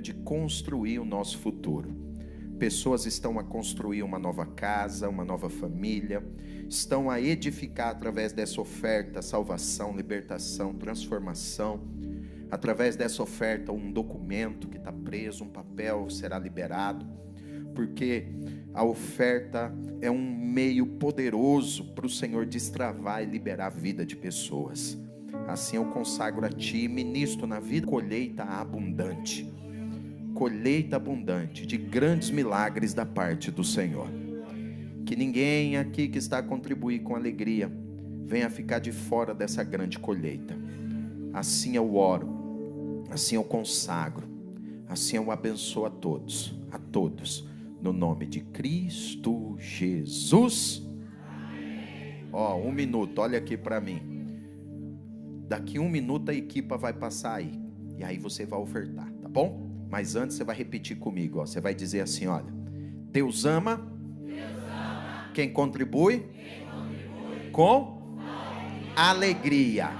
de construir o nosso futuro. Pessoas estão a construir uma nova casa, uma nova família, estão a edificar através dessa oferta, salvação, libertação, transformação. Através dessa oferta, um documento que está preso, um papel será liberado, porque a oferta é um meio poderoso para o Senhor destravar e liberar a vida de pessoas. Assim eu consagro a Ti, ministro na vida, colheita abundante de grandes milagres da parte do Senhor. Que ninguém aqui que está a contribuir com alegria venha ficar de fora dessa grande colheita. Assim eu oro, assim eu consagro, assim eu abençoo a todos, no nome de Cristo Jesus. Ó, 1 minuto, olha aqui para mim. Daqui 1 minuto a equipa vai passar aí, e aí você vai ofertar, tá bom? Mas antes você vai repetir comigo, ó. Você vai dizer assim, olha: Deus ama, quem contribui, com alegria.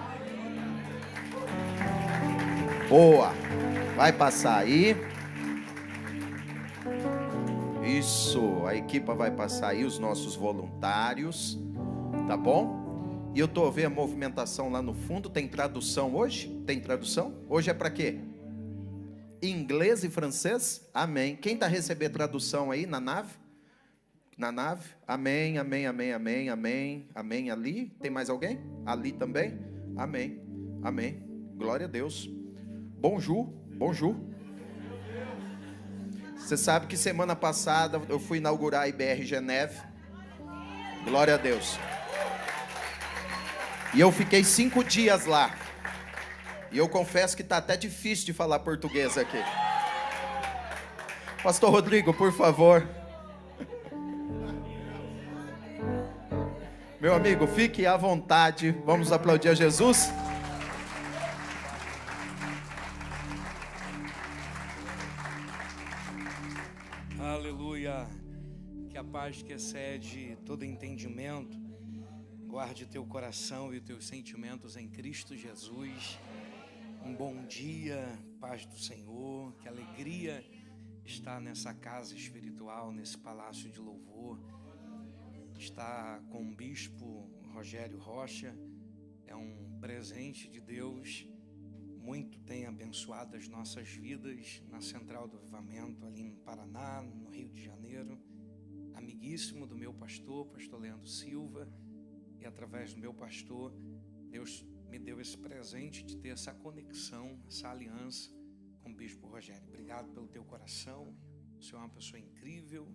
Boa, vai passar aí. Isso, a equipa vai passar aí, os nossos voluntários, tá bom? E eu estou vendo a movimentação lá no fundo. Tem tradução hoje? Tem tradução? Hoje é para quê? Inglês e francês? Amém. Quem está recebendo tradução aí na nave? Na nave? Amém, amém, amém, amém, amém, amém. Ali? Tem mais alguém? Ali também? Amém, amém. Glória a Deus. Bonjour, bonjour. Você sabe que semana passada eu fui inaugurar a IBR Geneve. Glória a Deus. E eu fiquei 5 dias lá. E eu confesso que está até difícil de falar português aqui. Pastor Rodrigo, por favor. Meu amigo, fique à vontade. Vamos aplaudir a Jesus? Aleluia. Que a paz que excede todo entendimento guarde teu coração e teus sentimentos em Cristo Jesus. Um bom dia, paz do Senhor. Que alegria estar nessa casa espiritual, nesse palácio de louvor. Estar com o bispo Rogério Rocha é um presente de Deus. Muito tem abençoado as nossas vidas na Central do Avivamento, ali no Paraná, no Rio de Janeiro. Amiguíssimo do meu pastor Leandro Silva. E através do meu pastor, Deus me deu esse presente de ter essa conexão, essa aliança com o bispo Rogério. Obrigado pelo teu coração. O Senhor é uma pessoa incrível.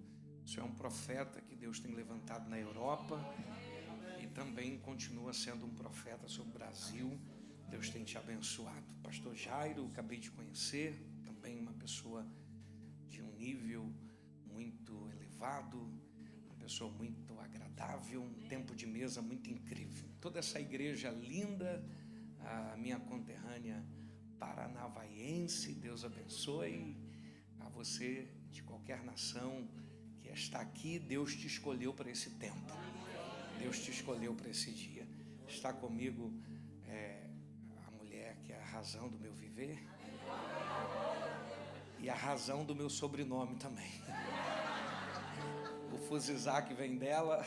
O Senhor é um profeta que Deus tem levantado na Europa. E também continua sendo um profeta sobre o Brasil. Deus tem te abençoado. Pastor Jairo, acabei de conhecer. Também uma pessoa de um nível muito elevado. Uma pessoa muito agradável. Um tempo de mesa muito incrível. Toda essa igreja linda, a minha conterrânea paranavaense, Deus abençoe. A você de qualquer nação que está aqui, Deus te escolheu para esse tempo. Deus te escolheu para esse dia. Está comigo a mulher que é a razão do meu viver e a razão do meu sobrenome também. O Fuzizak vem dela.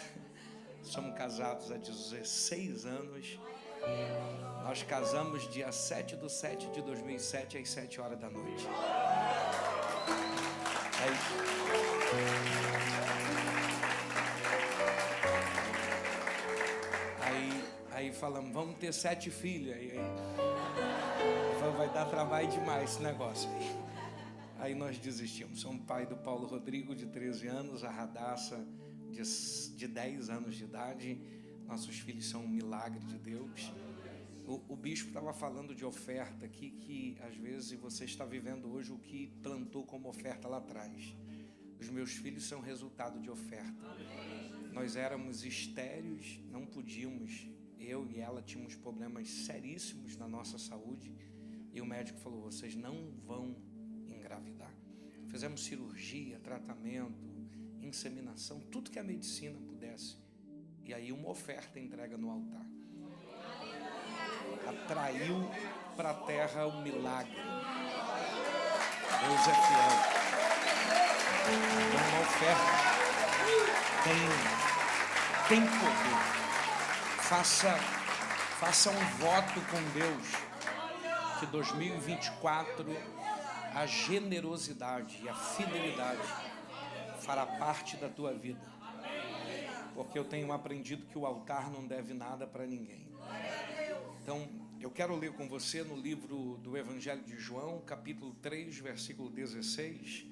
Somos casados há 16 anos. Nós casamos dia 7/7/2007 às 7 horas da noite. Aí falamos, vamos ter 7 filhos. Aí vai dar trabalho demais esse negócio aí. Aí nós desistimos. Somos pai do Paulo Rodrigo, de 13 anos, a Radassa, de 10 anos de idade. Nossos filhos são um milagre de Deus. O bispo estava falando de oferta aqui, que às vezes você está vivendo hoje o que plantou como oferta lá atrás. Os meus filhos são resultado de oferta. Nós éramos estéreos, não podíamos. Eu e ela tínhamos problemas seríssimos na nossa saúde. E o médico falou, vocês não vão engravidar. Fizemos cirurgia, tratamento, inseminação, tudo que a medicina pudesse. E aí uma oferta entrega no altar. Atraiu para a terra o milagre. Deus é fiel. Então, uma oferta tem poder. Faça um voto com Deus que 2024 a generosidade e a fidelidade fará parte da tua vida, porque eu tenho aprendido que o altar não deve nada para ninguém. Então, eu quero ler com você no livro do Evangelho de João, capítulo 3, versículo 16.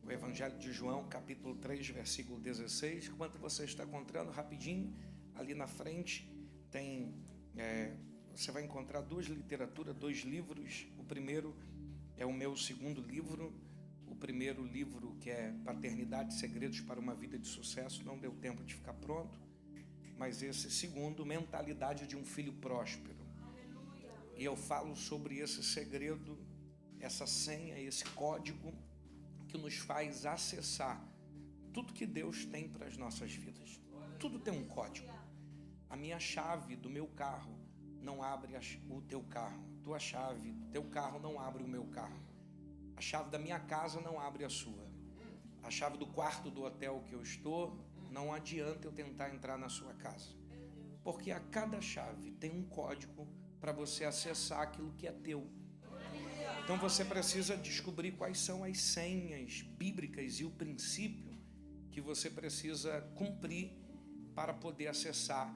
O Evangelho de João, capítulo 3, versículo 16. Enquanto você está encontrando, rapidinho, ali na frente tem... você vai encontrar duas literaturas, dois livros. O primeiro é o meu segundo livro. O primeiro livro, que é Paternidade e Segredos para uma Vida de Sucesso, não deu tempo de ficar pronto. Mas esse segundo, Mentalidade de um Filho Próspero. E eu falo sobre esse segredo, essa senha, esse código que nos faz acessar tudo que Deus tem para as nossas vidas. Tudo tem um código. A minha chave do meu carro não abre o teu carro. Tua chave do teu carro não abre o meu carro. A chave da minha casa não abre a sua. A chave do quarto do hotel que eu estou, não adianta eu tentar entrar na sua casa. Porque a cada chave tem um código para você acessar aquilo que é teu. Então você precisa descobrir quais são as senhas bíblicas e o princípio que você precisa cumprir para poder acessar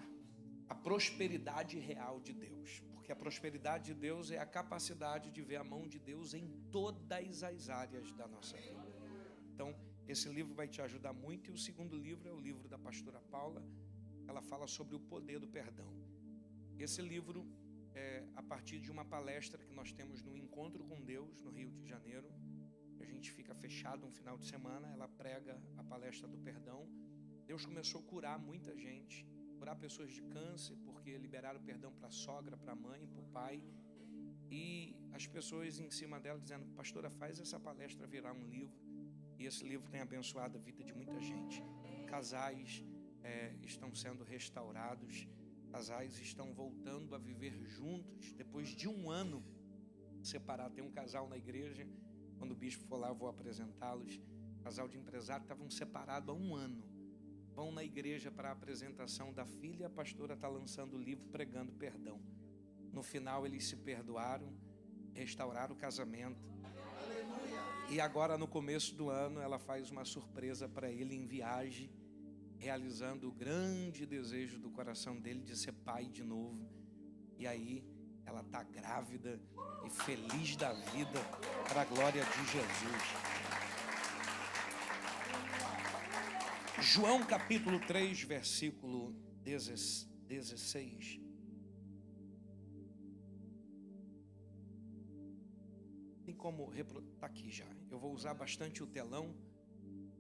a prosperidade real de Deus. Porque a prosperidade de Deus é a capacidade de ver a mão de Deus em todas as áreas da nossa vida. Então, esse livro vai te ajudar muito. E o segundo livro é o livro da pastora Paula. Ela fala sobre o poder do perdão. Esse livro é a partir de uma palestra que nós temos no Encontro com Deus, no Rio de Janeiro. A gente fica fechado um final de semana, ela prega a palestra do perdão. Deus começou a curar muita gente, curar pessoas de câncer, porque liberaram perdão para a sogra, para a mãe, para o pai. E as pessoas em cima dela dizendo: pastora, faz essa palestra virar um livro. E esse livro tem abençoado a vida de muita gente. Casais estão sendo restaurados, casais estão voltando a viver juntos depois de um ano separado. Tem um casal na igreja, quando o bispo for lá eu vou apresentá-los. Casal de empresários, estavam separados há um ano. Vão na igreja para a apresentação da filha, a pastora está lançando o livro pregando perdão. No final eles se perdoaram, restauraram o casamento. E agora no começo do ano ela faz uma surpresa para ele em viagem, realizando o grande desejo do coração dele de ser pai de novo. E aí ela está grávida e feliz da vida para a glória de Jesus. João capítulo 3, versículo 16. Tem como está aqui já. Eu vou usar bastante o telão.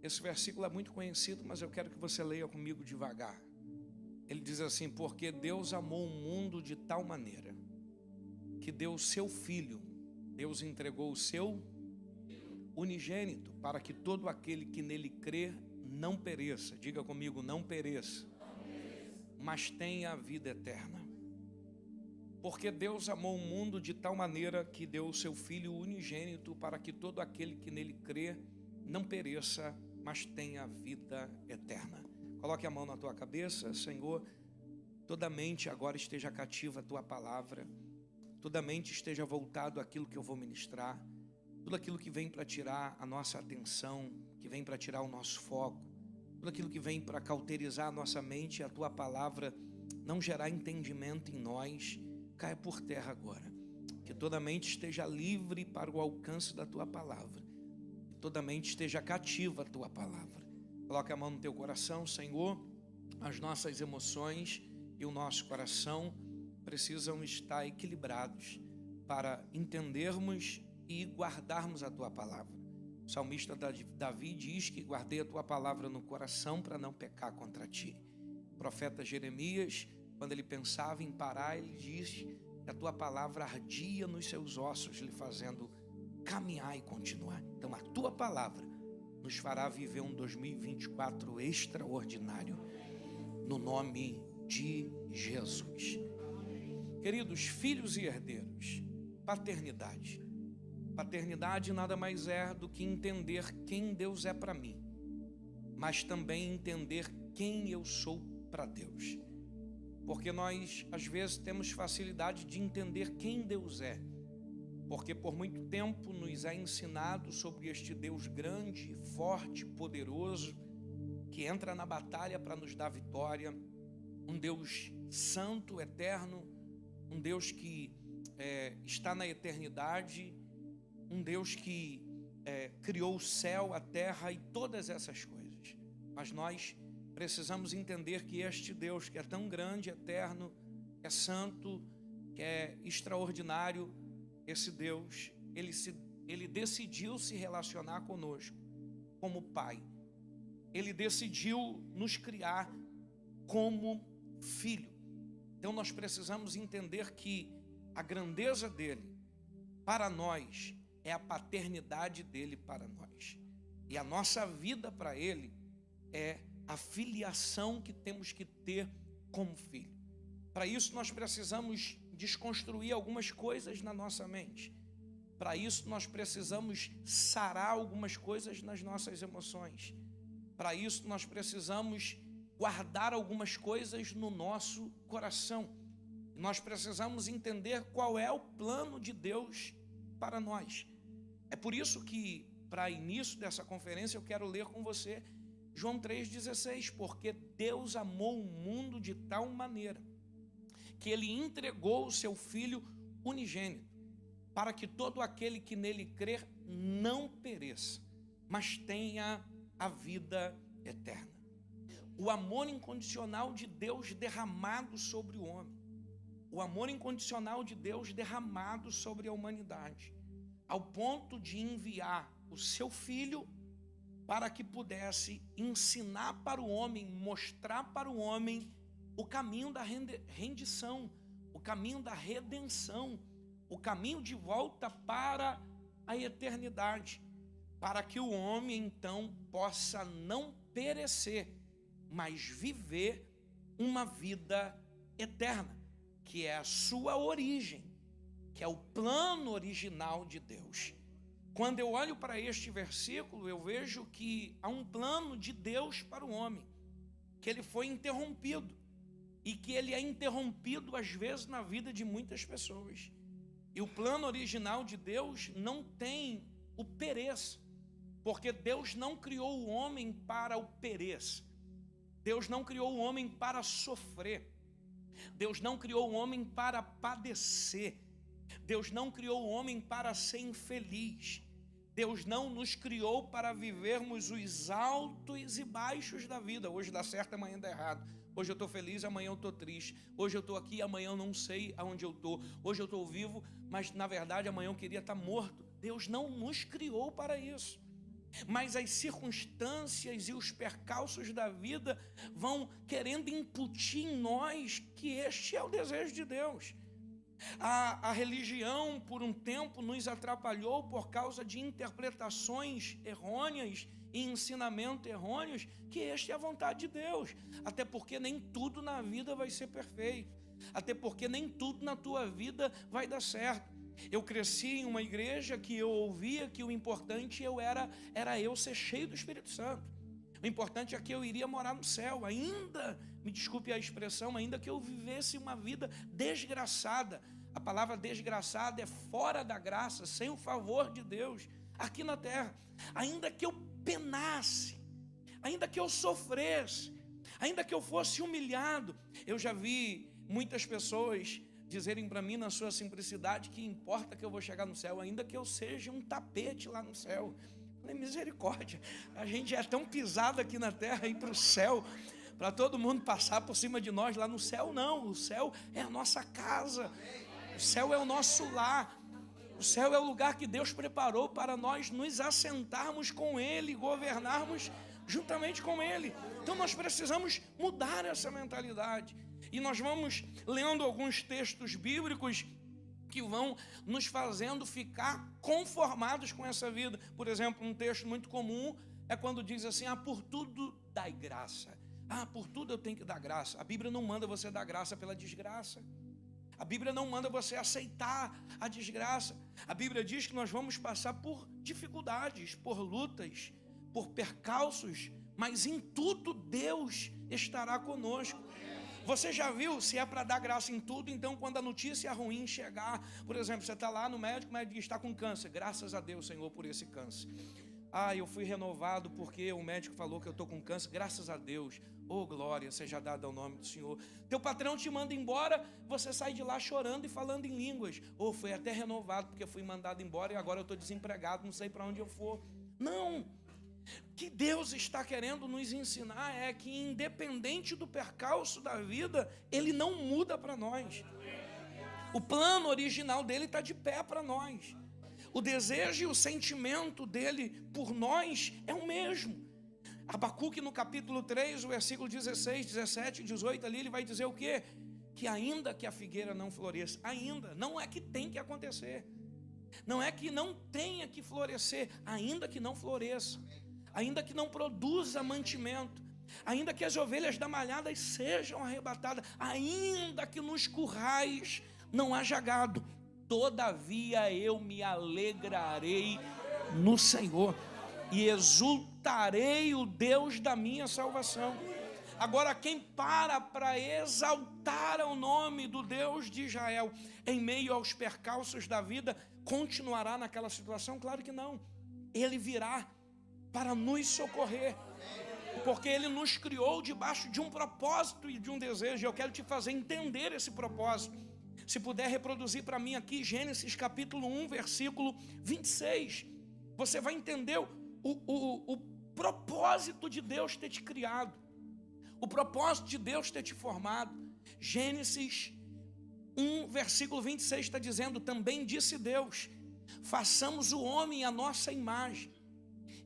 Esse versículo é muito conhecido, mas eu quero que você leia comigo devagar. Ele diz assim: porque Deus amou o mundo de tal maneira que deu o seu Filho. Deus entregou o seu unigênito para que todo aquele que nele crer não pereça. Diga comigo: não pereça, mas tenha a vida eterna. Porque Deus amou o mundo de tal maneira que deu o seu Filho unigênito para que todo aquele que nele crê não pereça, mas tenha a vida eterna. Coloque a mão na tua cabeça. Senhor, toda mente agora esteja cativa à tua palavra, toda mente esteja voltado àquilo que eu vou ministrar, tudo aquilo que vem para tirar a nossa atenção, que vem para tirar o nosso foco, tudo aquilo que vem para cauterizar a nossa mente, a tua palavra não gerar entendimento em nós, caia por terra agora. Que toda mente esteja livre para o alcance da tua palavra, que toda mente esteja cativa à tua palavra. Coloque a mão no teu coração. Senhor, as nossas emoções e o nosso coração precisam estar equilibrados para entendermos e guardarmos a tua palavra. O salmista Davi diz que guardei a tua palavra no coração para não pecar contra ti. O profeta Jeremias, quando ele pensava em parar, ele diz que a tua palavra ardia nos seus ossos, lhe fazendo caminhar e continuar. Então a tua palavra nos fará viver um 2024 extraordinário, no nome de Jesus. Queridos filhos e herdeiros, paternidade. Paternidade nada mais é do que entender quem Deus é para mim, mas também entender quem eu sou para Deus. Porque nós, às vezes, temos facilidade de entender quem Deus é, porque por muito tempo nos é ensinado sobre este Deus grande, forte, poderoso, que entra na batalha para nos dar vitória, um Deus santo, eterno, um Deus que está na eternidade, um Deus que criou o céu, a terra e todas essas coisas. Mas nós precisamos entender que este Deus, que é tão grande, eterno, que é santo, que é extraordinário, esse Deus, ele decidiu se relacionar conosco como Pai. Ele decidiu nos criar como filho. Então nós precisamos entender que a grandeza dele para nós é a paternidade dele para nós. E a nossa vida para ele é a filiação que temos que ter como filho. Para isso nós precisamos desconstruir algumas coisas na nossa mente. Para isso nós precisamos sarar algumas coisas nas nossas emoções. Para isso nós precisamos guardar algumas coisas no nosso coração. Nós precisamos entender qual é o plano de Deus para nós. É por isso que, para início dessa conferência, eu quero ler com você João 3,16, porque Deus amou o mundo de tal maneira que Ele entregou o Seu Filho unigênito, para que todo aquele que nele crer não pereça, mas tenha a vida eterna. O amor incondicional de Deus derramado sobre o homem, o amor incondicional de Deus derramado sobre a humanidade, ao ponto de enviar o seu Filho para que pudesse ensinar para o homem, mostrar para o homem o caminho da rendição, o caminho da redenção, o caminho de volta para a eternidade, para que o homem então possa não perecer, mas viver uma vida eterna, que é a sua origem, que é o plano original de Deus. Quando eu olho para este versículo, eu vejo que há um plano de Deus para o homem, que ele foi interrompido, e que ele é interrompido às vezes na vida de muitas pessoas. E o plano original de Deus não tem o pereça, porque Deus não criou o homem para o pereça. Deus não criou o homem para sofrer. Deus não criou o homem para padecer. Deus não criou o homem para ser infeliz. Deus não nos criou para vivermos os altos e baixos da vida. Hoje dá certo, amanhã dá errado. Hoje eu estou feliz, amanhã eu estou triste. Hoje eu estou aqui, amanhã eu não sei aonde eu estou. Hoje eu estou vivo, mas na verdade amanhã eu queria estar morto. Deus não nos criou para isso. Mas as circunstâncias e os percalços da vida vão querendo incutir em nós que este é o desejo de Deus. A religião, por um tempo, nos atrapalhou por causa de interpretações errôneas e ensinamentos errôneos, que este é a vontade de Deus. Até porque nem tudo na vida vai ser perfeito. Até porque nem tudo na tua vida vai dar certo. Eu cresci em uma igreja que eu ouvia que o importante era eu ser cheio do Espírito Santo. O importante é que eu iria morar no céu, ainda, me desculpe a expressão, ainda que eu vivesse uma vida desgraçada. A palavra desgraçada é fora da graça, sem o favor de Deus, aqui na terra. Ainda que eu penasse, ainda que eu sofresse, ainda que eu fosse humilhado. Eu já vi muitas pessoas dizerem para mim na sua simplicidade que importa que eu vou chegar no céu, ainda que eu seja um tapete lá no céu. Falei, misericórdia, a gente é tão pisado aqui na terra, ir para o céu, para todo mundo passar por cima de nós lá no céu. Não, o céu é a nossa casa, o céu é o nosso lar, o céu é o lugar que Deus preparou para nós nos assentarmos com Ele, governarmos juntamente com Ele. Então nós precisamos mudar essa mentalidade. E nós vamos lendo alguns textos bíblicos que vão nos fazendo ficar conformados com essa vida. Por exemplo, um texto muito comum é quando diz assim, por tudo dai graça. Por tudo eu tenho que dar graça. A Bíblia não manda você dar graça pela desgraça. A Bíblia não manda você aceitar a desgraça. A Bíblia diz que nós vamos passar por dificuldades, por lutas, por percalços, mas em tudo Deus estará conosco. Você já viu, se é para dar graça em tudo, então quando a notícia ruim chegar, por exemplo, você está lá no médico, o médico diz, está com câncer, graças a Deus, Senhor, por esse câncer. Eu fui renovado porque o médico falou que eu estou com câncer, graças a Deus. Oh, glória seja dada ao nome do Senhor. Teu patrão te manda embora, você sai de lá chorando e falando em línguas. Foi até renovado porque fui mandado embora e agora eu estou desempregado, não sei para onde eu for. Não! O que Deus está querendo nos ensinar é que independente do percalço da vida, Ele não muda para nós. O plano original dele está de pé para nós. O desejo e o sentimento dele por nós é o mesmo. Abacuque no capítulo 3, o versículo 16, 17 e 18, ali ele vai dizer o quê? Que ainda que a figueira não floresça, ainda, não é que tem que acontecer, não é que não tenha que florescer, ainda que não floresça, ainda que não produza mantimento, ainda que as ovelhas da malhada sejam arrebatadas, ainda que nos currais não haja gado, todavia eu me alegrarei no Senhor e exultarei o Deus da minha salvação. Agora, quem para exaltar o nome do Deus de Israel em meio aos percalços da vida, continuará naquela situação? Claro que não. Ele virá para nos socorrer, porque Ele nos criou debaixo de um propósito e de um desejo. Eu quero te fazer entender esse propósito. Se puder reproduzir para mim aqui, Gênesis capítulo 1, versículo 26. Você vai entender o propósito de Deus ter te criado. O propósito de Deus ter te formado. Gênesis 1, versículo 26 está dizendo, também disse Deus, façamos o homem à nossa imagem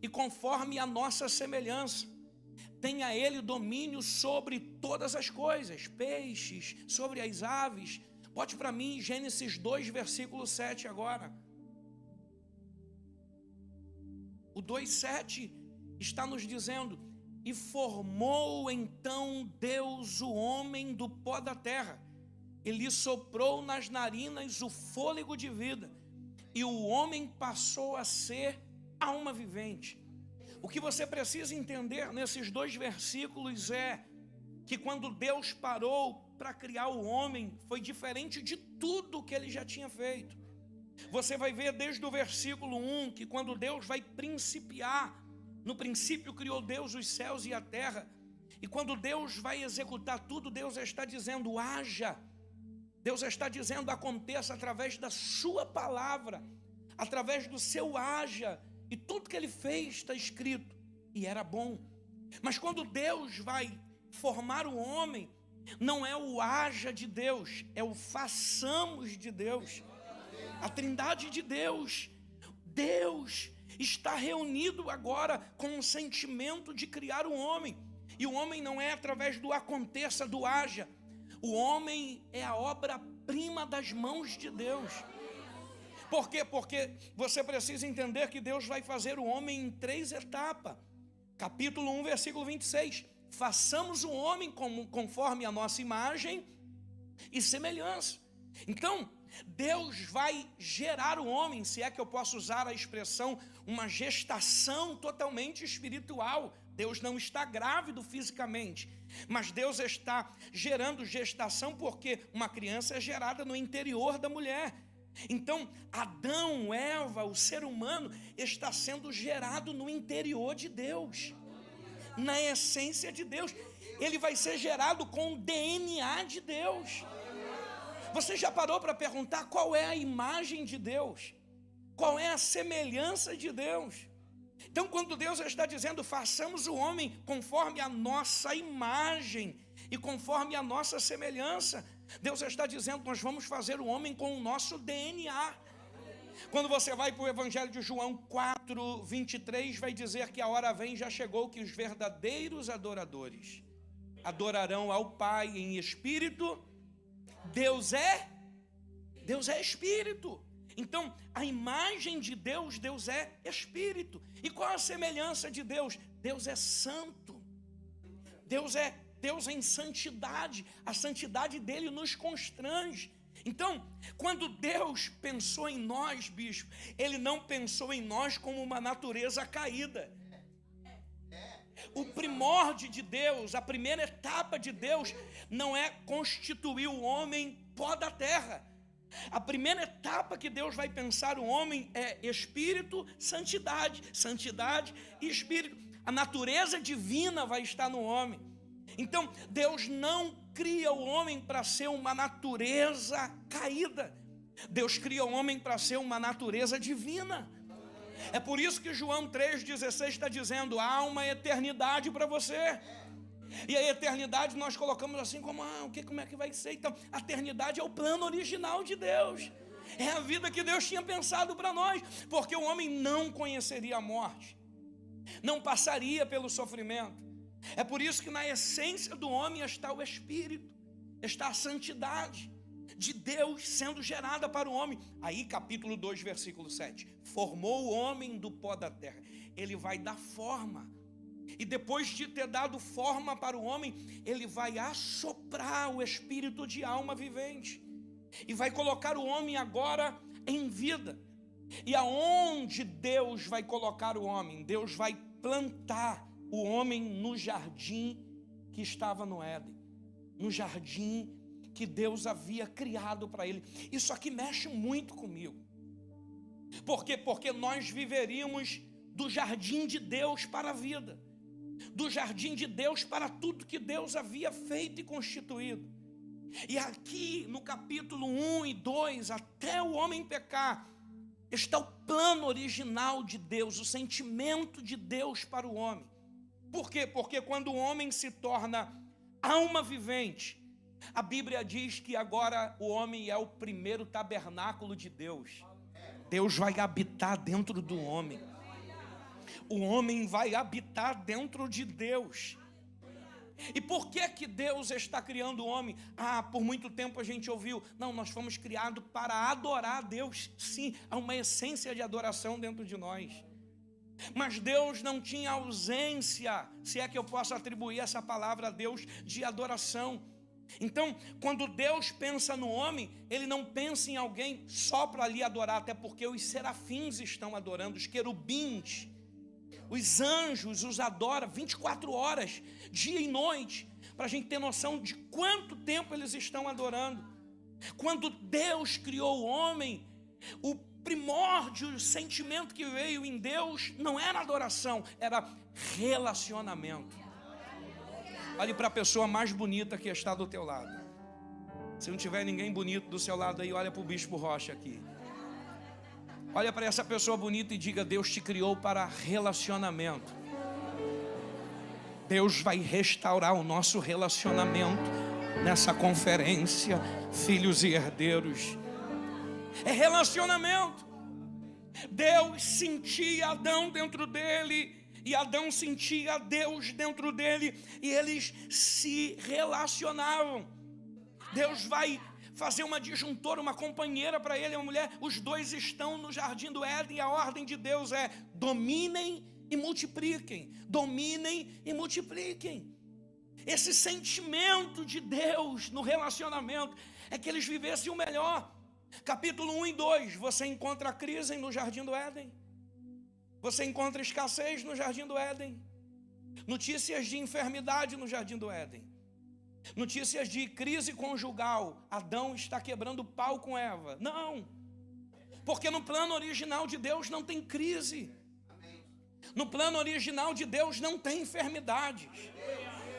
e conforme a nossa semelhança. Tenha ele domínio sobre todas as coisas, peixes, sobre as aves. Bote para mim Gênesis 2, versículo 7 agora. O 2,7 está nos dizendo, e formou então Deus o homem do pó da terra, e lhe soprou nas narinas o fôlego de vida, e o homem passou a ser alma vivente. O que você precisa entender nesses dois versículos é que quando Deus parou para criar o homem, foi diferente de tudo que ele já tinha feito. Você vai ver desde o versículo 1 que quando Deus vai principiar, no princípio criou Deus os céus e a terra, e quando Deus vai executar tudo, Deus está dizendo haja, Deus está dizendo aconteça através da sua palavra, através do seu haja, e tudo que ele fez está escrito, e era bom. Mas quando Deus vai formar o homem, não é o haja de Deus, é o façamos de Deus. A trindade de Deus, Deus está reunido agora com o sentimento de criar o homem. E o homem não é através do aconteça, do haja. O homem é a obra-prima das mãos de Deus. Por quê? Porque você precisa entender que Deus vai fazer o homem em 3 etapas. Capítulo 1, versículo 26. Façamos o homem conforme a nossa imagem e semelhança. Então, Deus vai gerar o homem, se é que eu posso usar a expressão, uma gestação totalmente espiritual. Deus não está grávido fisicamente, mas Deus está gerando gestação porque uma criança é gerada no interior da mulher. Então, Adão, Eva, o ser humano está sendo gerado no interior de Deus, na essência de Deus. Ele vai ser gerado com o DNA de Deus. Você já parou para perguntar qual é a imagem de Deus? Qual é a semelhança de Deus? Então, quando Deus está dizendo, façamos o homem conforme a nossa imagem e conforme a nossa semelhança, Deus está dizendo, nós vamos fazer o homem com o nosso DNA. Quando você vai para o Evangelho de João 4, 23, vai dizer que a hora vem, já chegou, que os verdadeiros adoradores adorarão ao Pai em espírito. Deus é espírito. Então, a imagem de Deus, Deus é espírito. E qual a semelhança de Deus? Deus é santo. Deus é Deus em santidade. A santidade dele nos constrange. Então, quando Deus pensou em nós, bispo, Ele não pensou em nós como uma natureza caída. O primórdio de Deus, a primeira etapa de Deus, não é constituir o homem pó da terra. A primeira etapa que Deus vai pensar o homem é espírito, santidade, santidade e espírito. A natureza divina vai estar no homem. Então, Deus não cria o homem para ser uma natureza caída. Deus cria o homem para ser uma natureza divina. É por isso que João 3,16 está dizendo: há uma eternidade para você. E a eternidade nós colocamos assim como, como é que vai ser? Então, a eternidade é o plano original de Deus. É a vida que Deus tinha pensado para nós. Porque o homem não conheceria a morte, não passaria pelo sofrimento. É por isso que na essência do homem está o Espírito, está a santidade de Deus sendo gerada para o homem. Aí capítulo 2, versículo 7, formou o homem do pó da terra. Ele vai dar forma, e depois de ter dado forma para o homem, ele vai assoprar o espírito de alma vivente, e vai colocar o homem agora em vida. E aonde Deus vai colocar o homem? Deus vai plantar o homem no jardim que estava no Éden, no jardim que Deus havia criado para ele. Isso aqui mexe muito comigo. Por quê? Porque nós viveríamos do jardim de Deus para a vida, do jardim de Deus para tudo que Deus havia feito e constituído. E aqui no capítulo 1 e 2, até o homem pecar, está o plano original de Deus, o sentimento de Deus para o homem. Por quê? Porque quando o homem se torna alma vivente, a Bíblia diz que agora o homem é o primeiro tabernáculo de Deus. Deus vai habitar dentro do homem. O homem vai habitar dentro de Deus. E por que Deus está criando o homem? Por muito tempo a gente ouviu, não, nós fomos criados para adorar a Deus. Sim, há uma essência de adoração dentro de nós. Mas Deus não tinha ausência, se é que eu posso atribuir essa palavra a Deus, de adoração. Então, quando Deus pensa no homem, Ele não pensa em alguém só para ali adorar, até porque os serafins estão adorando, os querubins, os anjos os adoram 24 horas, dia e noite, para a gente ter noção de quanto tempo eles estão adorando. Quando Deus criou o homem, o primórdio, o sentimento que veio em Deus não era adoração, era relacionamento. Olhe para a pessoa mais bonita que está do teu lado. Se não tiver ninguém bonito do seu lado aí, olha para o Bispo Rocha aqui. Olha para essa pessoa bonita e diga: Deus te criou para relacionamento. Deus vai restaurar o nosso relacionamento nessa conferência, filhos e herdeiros. É relacionamento. Deus sentia Adão dentro dele, e Adão sentia Deus dentro dele, e eles se relacionavam. Deus vai fazer uma disjuntora, uma companheira para ele, uma mulher. Os dois estão no jardim do Éden, e a ordem de Deus é: dominem e multipliquem. Dominem e multipliquem. Esse sentimento de Deus no relacionamento é que eles vivessem o melhor. Capítulo 1 e 2, você encontra a crise no jardim do Éden. Você encontra escassez no jardim do Éden. Notícias de enfermidade no jardim do Éden. Notícias de crise conjugal. Adão está quebrando pau com Eva. Não, porque no plano original de Deus não tem crise. No plano original de Deus não tem enfermidades,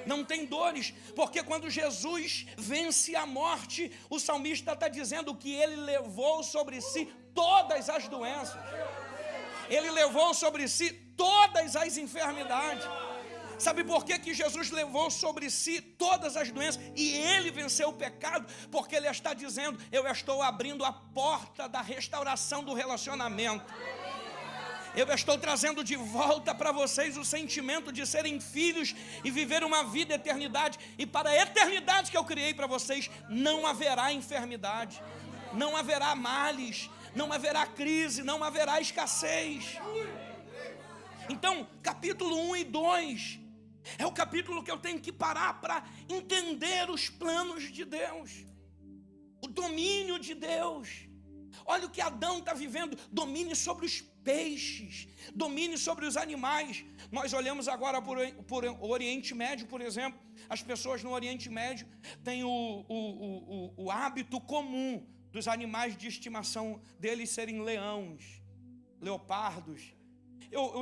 não tem dores. Porque quando Jesus vence a morte, o salmista está dizendo que ele levou sobre si todas as doenças. Ele levou sobre si todas as enfermidades. Sabe por que Jesus levou sobre si todas as doenças e ele venceu o pecado? Porque ele está dizendo: eu estou abrindo a porta da restauração do relacionamento. Eu estou trazendo de volta para vocês o sentimento de serem filhos e viver uma vida eternidade. E para a eternidade que eu criei para vocês, não haverá enfermidade, não haverá males, não haverá crise, não haverá escassez. Então, capítulo 1 e 2 é o capítulo que eu tenho que parar para entender os planos de Deus. O domínio de Deus. Olha o que Adão está vivendo: domínio sobre os peixes, domínio sobre os animais. Nós olhamos agora por Oriente Médio, por exemplo. As pessoas no Oriente Médio têm o hábito comum dos animais de estimação deles serem leões, leopardos.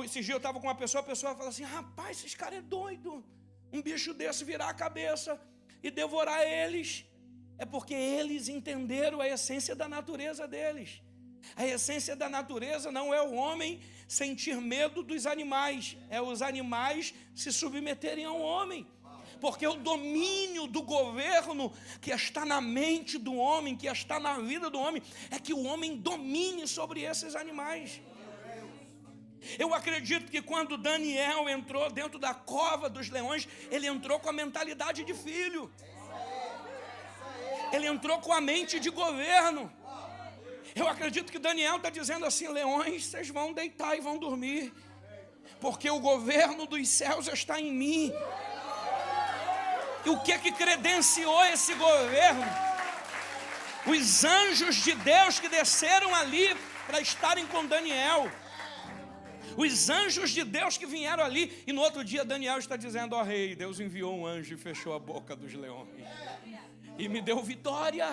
Esses dias eu estava com uma pessoa, a pessoa fala assim: rapaz, esses caras é doido, um bicho desse virar a cabeça e devorar eles. É porque eles entenderam a essência da natureza deles. A essência da natureza não é o homem sentir medo dos animais, é os animais se submeterem ao homem. Porque o domínio do governo que está na mente do homem, que está na vida do homem, é que o homem domine sobre esses animais. Eu acredito que quando Daniel entrou dentro da cova dos leões, ele entrou com a mentalidade de filho. Ele entrou com a mente de governo. Eu acredito que Daniel está dizendo assim: leões, vocês vão deitar e vão dormir, porque o governo dos céus está em mim. E o que credenciou esse governo? Os anjos de Deus que desceram ali para estarem com Daniel. Os anjos de Deus que vieram ali. E no outro dia Daniel está dizendo: ó rei, Deus enviou um anjo e fechou a boca dos leões e me deu vitória.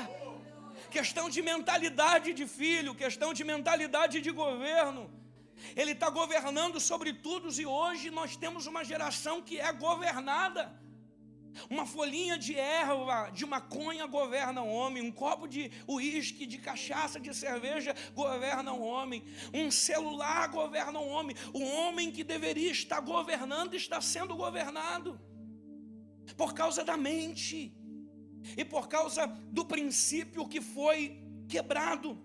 Questão de mentalidade de filho, questão de mentalidade de governo. Ele está governando sobre tudo, e hoje nós temos uma geração que é governada. Uma folhinha de erva, de maconha governa um homem. Um copo de uísque, de cachaça, de cerveja governa um homem. Um celular governa um homem. O homem que deveria estar governando está sendo governado por causa da mente e por causa do princípio que foi quebrado.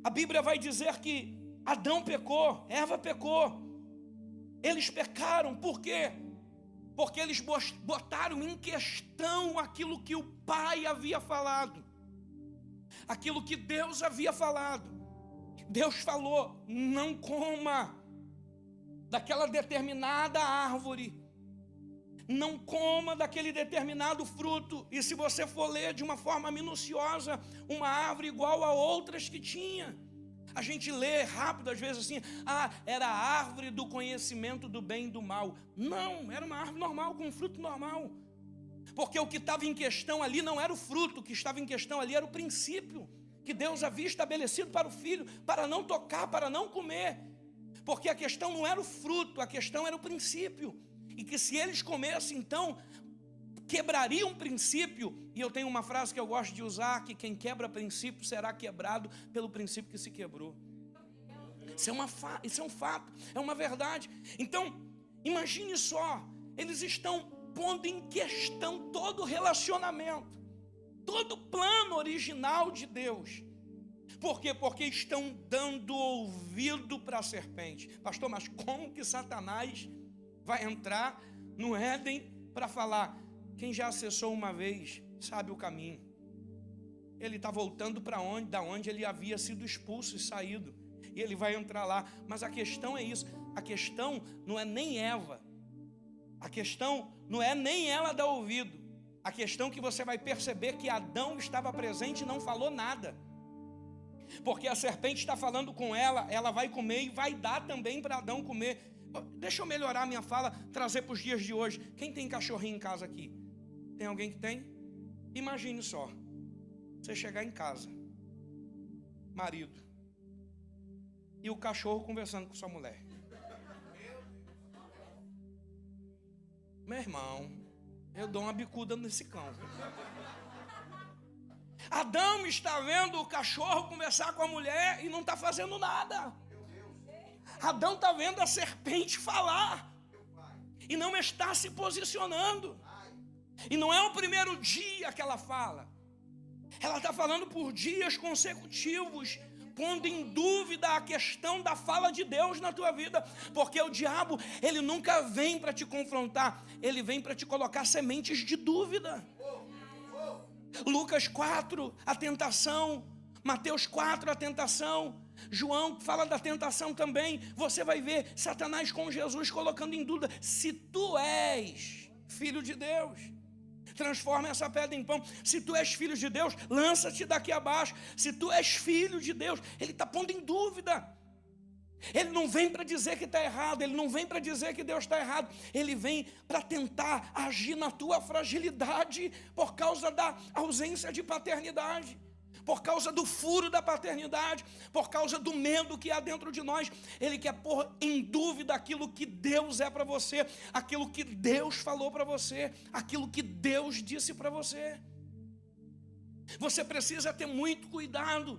A Bíblia vai dizer que Adão pecou, Eva pecou. Eles pecaram, por quê? Porque eles botaram em questão aquilo que o Pai havia falado, aquilo que Deus havia falado. Deus falou: não coma daquela determinada árvore, não coma daquele determinado fruto. E se você for ler de uma forma minuciosa, uma árvore igual a outras que tinha. A gente lê rápido às vezes assim: era a árvore do conhecimento do bem e do mal. Não, era uma árvore normal, com um fruto normal. Porque o que estava em questão ali não era o fruto, o que estava em questão ali era o princípio que Deus havia estabelecido para o filho, para não tocar, para não comer. Porque a questão não era o fruto, a questão era o princípio. E que se eles comessem, então quebraria um princípio. E eu tenho uma frase que eu gosto de usar: que quem quebra princípio será quebrado pelo princípio que se quebrou. Isso é um fato, é uma verdade. Então, imagine só, eles estão pondo em questão todo o relacionamento, todo o plano original de Deus. Por quê? Porque estão dando ouvido para a serpente. Pastor, mas como que Satanás vai entrar no Éden para falar? Quem já acessou uma vez sabe o caminho. Ele está voltando para onde? Da onde ele havia sido expulso e saído. E ele vai entrar lá. Mas a questão é isso. A questão não é nem Eva. A questão não é nem ela dar ouvido. A questão é que você vai perceber que Adão estava presente e não falou nada. Porque a serpente está falando com ela, ela vai comer e vai dar também para Adão comer. Deixa eu melhorar a minha fala, trazer para os dias de hoje. Quem tem cachorrinho em casa aqui? Tem alguém que tem? Imagine só, você chegar em casa, marido, e o cachorro conversando com sua mulher. Meu irmão, eu dou uma bicuda nesse cão. Adão está vendo o cachorro conversar com a mulher e não está fazendo nada. Adão está vendo a serpente falar e não está se posicionando. E não é o primeiro dia que ela fala. Ela está falando por dias consecutivos, pondo em dúvida a questão da fala de Deus na tua vida. Porque o diabo, ele nunca vem para te confrontar, ele vem para te colocar sementes de dúvida. Lucas 4, a tentação. Mateus 4, a tentação. João fala da tentação também. Você vai ver Satanás com Jesus colocando em dúvida se tu és filho de Deus. Transforma essa pedra em pão. Se tu és filho de Deus, lança-te daqui abaixo. Se tu és filho de Deus, ele está pondo em dúvida. Ele não vem para dizer que está errado, ele não vem para dizer que Deus está errado, ele vem para tentar agir na tua fragilidade por causa da ausência de paternidade, por causa do furo da paternidade, por causa do medo que há dentro de nós. Ele quer pôr em dúvida aquilo que Deus é para você, aquilo que Deus falou para você, aquilo que Deus disse para você. Você precisa ter muito cuidado.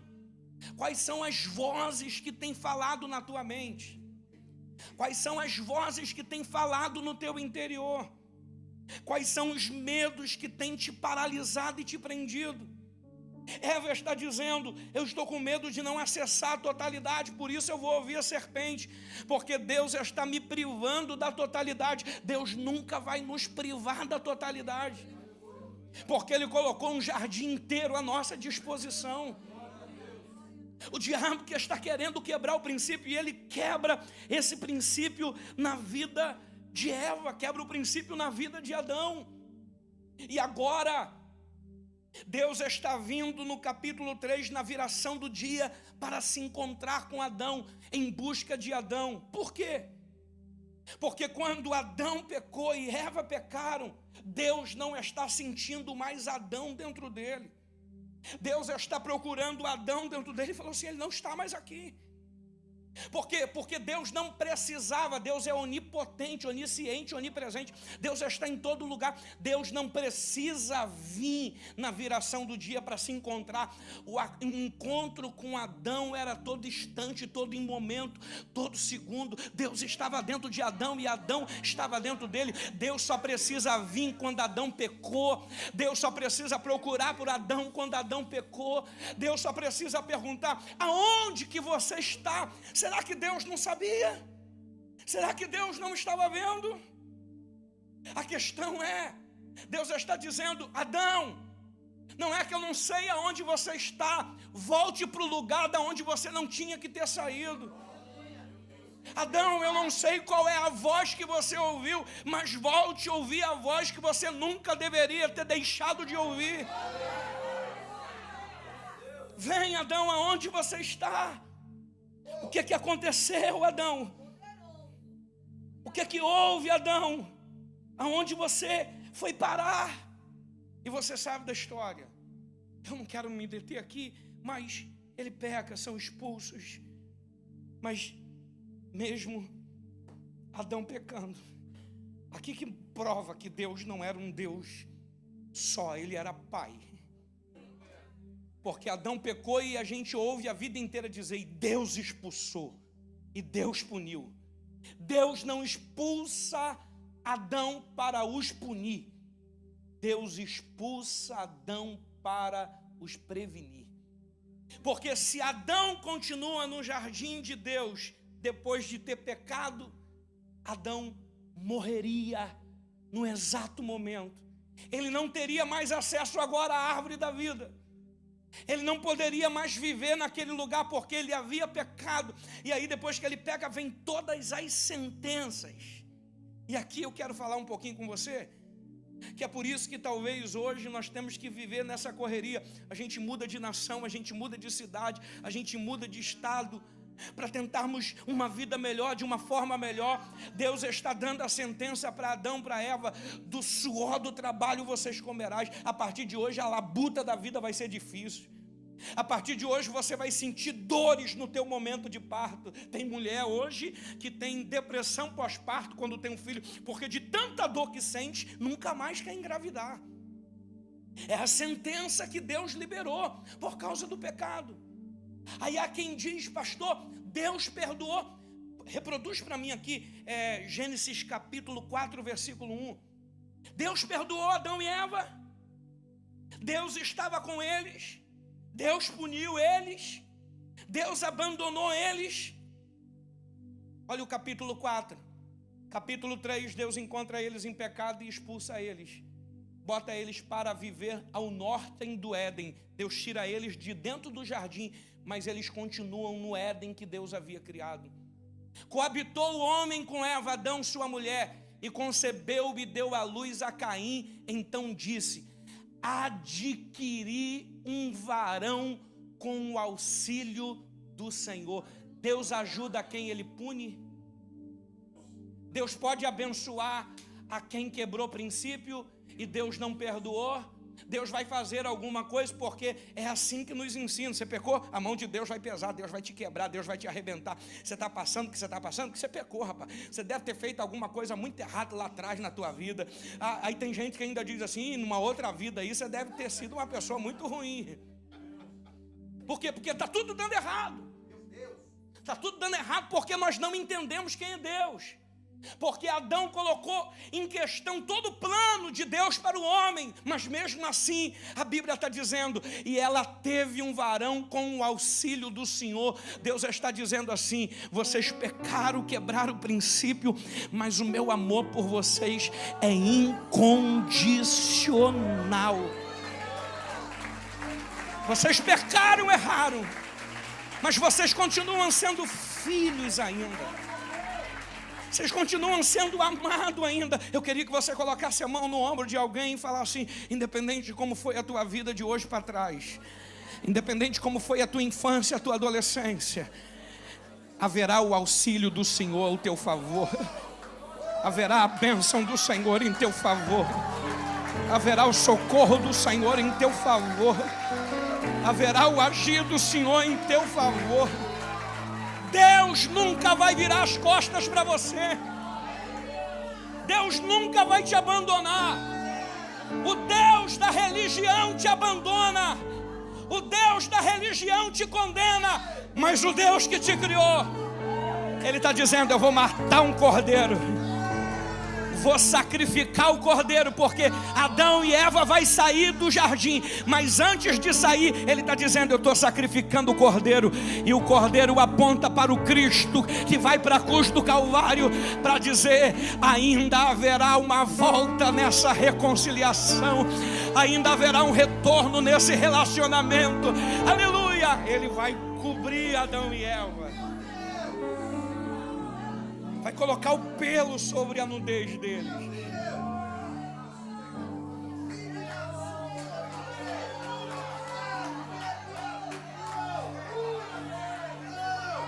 Quais são as vozes que têm falado na tua mente? Quais são as vozes que têm falado no teu interior? Quais são os medos que têm te paralisado e te prendido? Eva está dizendo: eu estou com medo de não acessar a totalidade, por isso eu vou ouvir a serpente, porque Deus está me privando da totalidade. Deus nunca vai nos privar da totalidade, porque Ele colocou um jardim inteiro à nossa disposição. O diabo que está querendo quebrar o princípio, e ele quebra esse princípio na vida de Eva, quebra o princípio na vida de Adão. E agora Deus está vindo no capítulo 3, na viração do dia, para se encontrar com Adão, em busca de Adão. Por quê? Porque quando Adão pecou e Eva pecaram, Deus não está sentindo mais Adão dentro dele. Deus está procurando Adão dentro dele e falou assim: ele não está mais aqui. Por quê? Porque Deus não precisava. Deus é onipotente, onisciente, onipresente. Deus está em todo lugar. Deus não precisa vir na viração do dia para se encontrar. O encontro com Adão era todo instante, todo em momento, todo segundo. Deus estava dentro de Adão e Adão estava dentro dele. Deus só precisa vir quando Adão pecou. Deus só precisa procurar por Adão quando Adão pecou. Deus só precisa perguntar: aonde que você está? Será que Deus não sabia? Será que Deus não estava vendo? A questão é, Deus está dizendo: Adão, não é que eu não sei aonde você está, volte para o lugar da onde você não tinha que ter saído. Adão, eu não sei qual é a voz que você ouviu, mas volte a ouvir a voz que você nunca deveria ter deixado de ouvir. Vem, Adão, aonde você está? O que aconteceu, Adão? O que houve, Adão? Aonde você foi parar? E você sabe da história. Eu não quero me deter aqui, mas ele peca, são expulsos. Mas mesmo Adão pecando, aqui que prova que Deus não era um Deus só, ele era pai. Porque Adão pecou e a gente ouve a vida inteira dizer: e Deus expulsou, e Deus puniu. Deus não expulsa Adão para os punir. Deus expulsa Adão para os prevenir. Porque se Adão continua no jardim de Deus, depois de ter pecado, Adão morreria no exato momento. Ele não teria mais acesso agora à árvore da vida. Ele não poderia mais viver naquele lugar porque ele havia pecado. E aí depois que ele peca, vem todas as sentenças. E aqui eu quero falar um pouquinho com você, que é por isso que talvez hoje nós temos que viver nessa correria. A gente muda de nação, a gente muda de cidade, a gente muda de estado, para tentarmos uma vida melhor, de uma forma melhor. Deus está dando a sentença para Adão, para Eva: do suor do trabalho vocês comerás. A partir de hoje a labuta da vida vai ser difícil. A partir de hoje você vai sentir dores no teu momento de parto. Tem mulher hoje que tem depressão pós-parto quando tem um filho, porque de tanta dor que sente, nunca mais quer engravidar. É a sentença que Deus liberou por causa do pecado. Aí há quem diz: pastor, Deus perdoou. Reproduz para mim aqui Gênesis capítulo 4, versículo 1. Deus perdoou Adão e Eva. Deus estava com eles. Deus puniu eles. Deus abandonou eles. Olha o capítulo 4. Capítulo 3, Deus encontra eles em pecado e expulsa eles. Bota eles para viver ao norte do Éden. Deus tira eles de dentro do jardim, mas eles continuam no Éden que Deus havia criado. Coabitou o homem com Eva, Adão, sua mulher, e concebeu e deu à luz a Caim. Então disse: adquiri um varão com o auxílio do Senhor. Deus ajuda quem Ele pune. Deus pode abençoar a quem quebrou princípio e Deus não perdoou. Deus vai fazer alguma coisa, porque é assim que nos ensina. Você pecou, a mão de Deus vai pesar, Deus vai te quebrar, Deus vai te arrebentar. Você está passando o que você está passando, que você pecou, rapaz. Você deve ter feito alguma coisa muito errada lá atrás na tua vida. Aí tem gente que ainda diz assim: numa outra vida aí você deve ter sido uma pessoa muito ruim. Por quê? Porque está tudo dando errado. Está tudo dando errado porque nós não entendemos quem é Deus. Porque Adão colocou em questão todo o plano de Deus para o homem. Mas mesmo assim, a Bíblia está dizendo: e ela teve um varão com o auxílio do Senhor. Deus está dizendo assim: vocês pecaram, quebraram o princípio, mas o meu amor por vocês é incondicional. Vocês pecaram, erraram, mas vocês continuam sendo filhos ainda. Vocês continuam sendo amados ainda. Eu queria que você colocasse a mão no ombro de alguém e falasse assim: independente de como foi a tua vida de hoje para trás, independente de como foi a tua infância, a tua adolescência, haverá o auxílio do Senhor ao teu favor. Haverá a bênção do Senhor em teu favor. Haverá o socorro do Senhor em teu favor. Haverá o agir do Senhor em teu favor. Deus nunca vai virar as costas para você. Deus nunca vai te abandonar. O Deus da religião te abandona. O Deus da religião te condena. Mas o Deus que te criou, Ele está dizendo: eu vou matar um cordeiro, vou sacrificar o cordeiro, porque Adão e Eva vai sair do jardim, mas antes de sair, Ele está dizendo: eu estou sacrificando o cordeiro. E o cordeiro aponta para o Cristo, que vai para a cruz do Calvário, para dizer: ainda haverá uma volta nessa reconciliação, ainda haverá um retorno nesse relacionamento. Aleluia! Ele vai cobrir Adão e Eva, vai colocar o pelo sobre a nudez deles.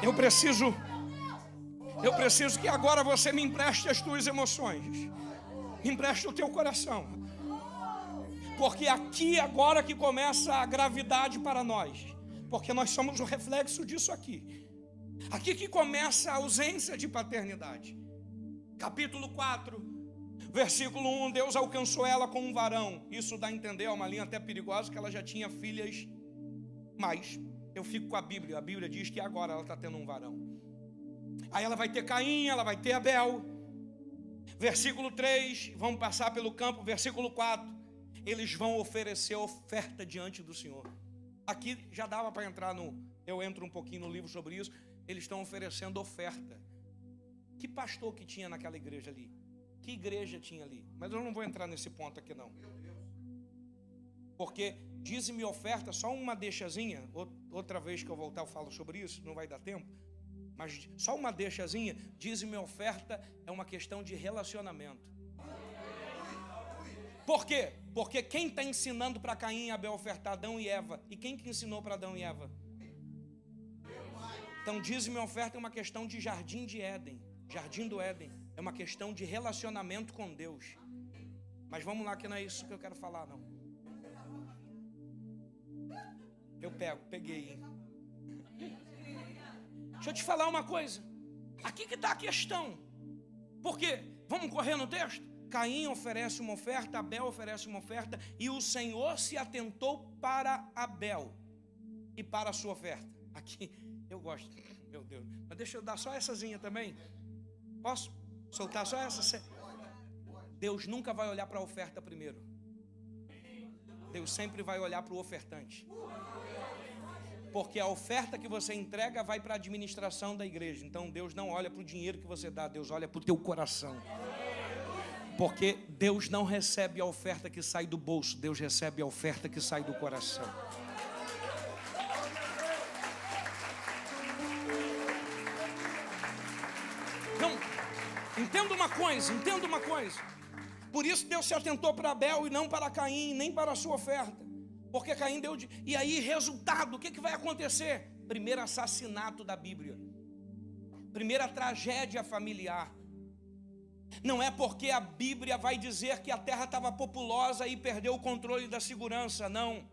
Eu preciso que agora você me empreste as tuas emoções, me empreste o teu coração, porque aqui agora que começa a gravidade para nós, porque nós somos o reflexo disso aqui. Aqui que começa a ausência de paternidade. Capítulo 4, versículo 1: Deus alcançou ela com um varão. Isso dá a entender, é uma linha até perigosa, que ela já tinha filhas. Mas eu fico com a Bíblia diz que agora ela está tendo um varão. Aí ela vai ter Caim, ela vai ter Abel. Versículo 3, vamos passar pelo campo. Versículo 4, eles vão oferecer oferta diante do Senhor. Aqui já dava para entrar eu entro um pouquinho no livro sobre isso. Eles estão oferecendo oferta. Que pastor que tinha naquela igreja ali? Que igreja tinha ali? Mas eu não vou entrar nesse ponto aqui não. Porque dízimo e oferta, só uma deixazinha. Outra vez que eu voltar eu falo sobre isso, não vai dar tempo. Mas só uma deixazinha. Dízimo e oferta é uma questão de relacionamento. Por quê? Porque quem está ensinando para Caim e Abel ofertar? Adão e Eva. E quem que ensinou para Adão e Eva? Então dízimo e oferta é uma questão de jardim de Éden. Jardim do Éden é uma questão de relacionamento com Deus. Mas vamos lá, que não é isso que eu quero falar não. Eu peguei, hein? Deixa eu te falar uma coisa. Aqui que está a questão. Por quê? Vamos correr no texto? Caim oferece uma oferta, Abel oferece uma oferta, e o Senhor se atentou para Abel e para a sua oferta. Aqui eu gosto, meu Deus. Mas deixa eu dar sóessazinha também. Posso soltar só essa? Deus nunca vai olhar para a oferta primeiro. Deus sempre vai olhar para o ofertante. Porque a oferta que você entrega vai para a administração da igreja. Então Deus não olha para o dinheiro que você dá, Deus olha para o teu coração. Porque Deus não recebe a oferta que sai do bolso, Deus recebe a oferta que sai do coração. Entenda uma coisa. Por isso Deus se atentou para Abel e não para Caim, nem para a sua oferta. Porque Caim deu... E aí, resultado, o que vai acontecer? Primeiro assassinato da Bíblia. Primeira tragédia familiar. Não é porque a Bíblia vai dizer que a terra estava populosa e perdeu o controle da segurança, não.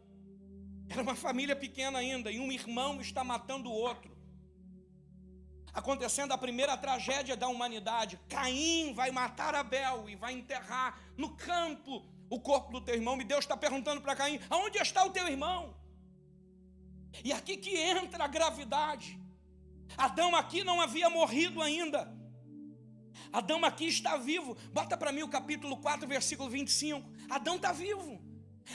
Era uma família pequena ainda, e um irmão está matando o outro. Acontecendo a primeira tragédia da humanidade. Caim vai matar Abel e vai enterrar no campo o corpo do teu irmão. E Deus está perguntando para Caim: aonde está o teu irmão? E aqui que entra a gravidade. Adão aqui não havia morrido ainda. Adão aqui está vivo. Bota para mim o capítulo 4, versículo 25. Adão está vivo.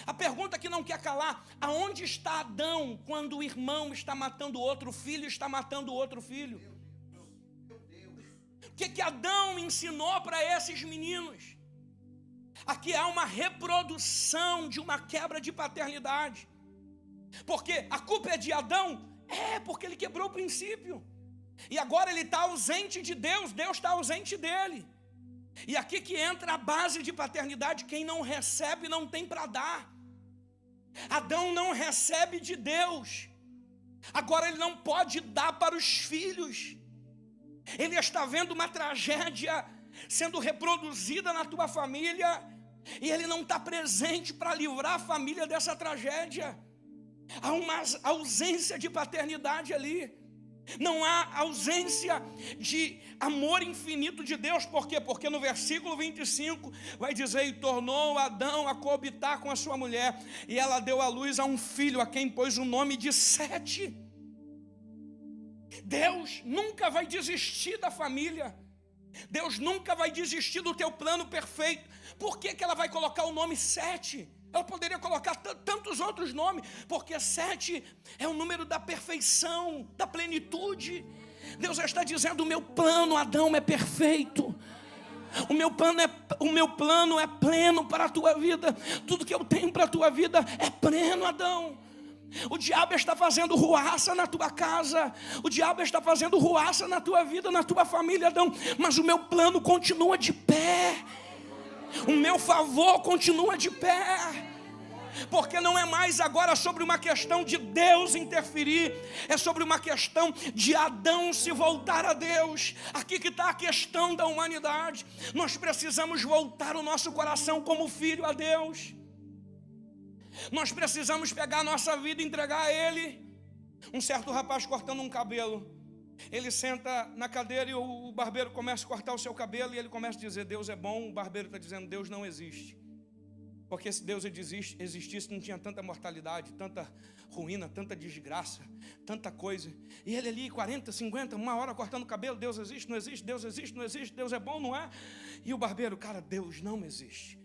A pergunta que não quer calar: aonde está Adão quando o irmão está matando o outro, o filho está matando o outro filho? O que Adão ensinou para esses meninos? Aqui há uma reprodução de uma quebra de paternidade. Porque a culpa é de Adão? É, porque ele quebrou o princípio. E agora ele está ausente de Deus, Deus está ausente dele. E aqui que entra a base de paternidade: quem não recebe não tem para dar. Adão não recebe de Deus, agora ele não pode dar para os filhos. Ele está vendo uma tragédia sendo reproduzida na tua família, e ele não está presente para livrar a família dessa tragédia. Há uma ausência de paternidade ali. Não há ausência de amor infinito de Deus. Por quê? Porque no versículo 25 vai dizer: e tornou Adão a coabitar com a sua mulher, e ela deu à luz a um filho, a quem pôs o nome de Sete. Deus nunca vai desistir da família. Deus nunca vai desistir do teu plano perfeito. Por que ela vai colocar o nome Sete? Ela poderia colocar tantos outros nomes, porque 7 é o número da perfeição, da plenitude. Deus está dizendo: o meu plano, Adão, é perfeito. O meu plano é pleno para a tua vida. Tudo que eu tenho para a tua vida é pleno, Adão. O diabo está fazendo ruaça na tua casa. O diabo está fazendo ruaça na tua vida, na tua família, Adão. Mas o meu plano continua de pé. O meu favor continua de pé. Porque não é mais agora sobre uma questão de Deus interferir, é sobre uma questão de Adão se voltar a Deus. Aqui que está a questão da humanidade. Nós precisamos voltar o nosso coração como filho a Deus. Nós precisamos pegar a nossa vida e entregar a Ele. Um certo rapaz cortando um cabelo, ele senta na cadeira e o barbeiro começa a cortar o seu cabelo, e ele começa a dizer: Deus é bom. O barbeiro está dizendo: Deus não existe. Porque se Deus existisse, não tinha tanta mortalidade, tanta ruína, tanta desgraça, tanta coisa. E ele ali, 40, 50, uma hora cortando o cabelo: Deus existe, não existe, Deus existe, não existe, Deus é bom, não é? E o barbeiro: cara, Deus não existe.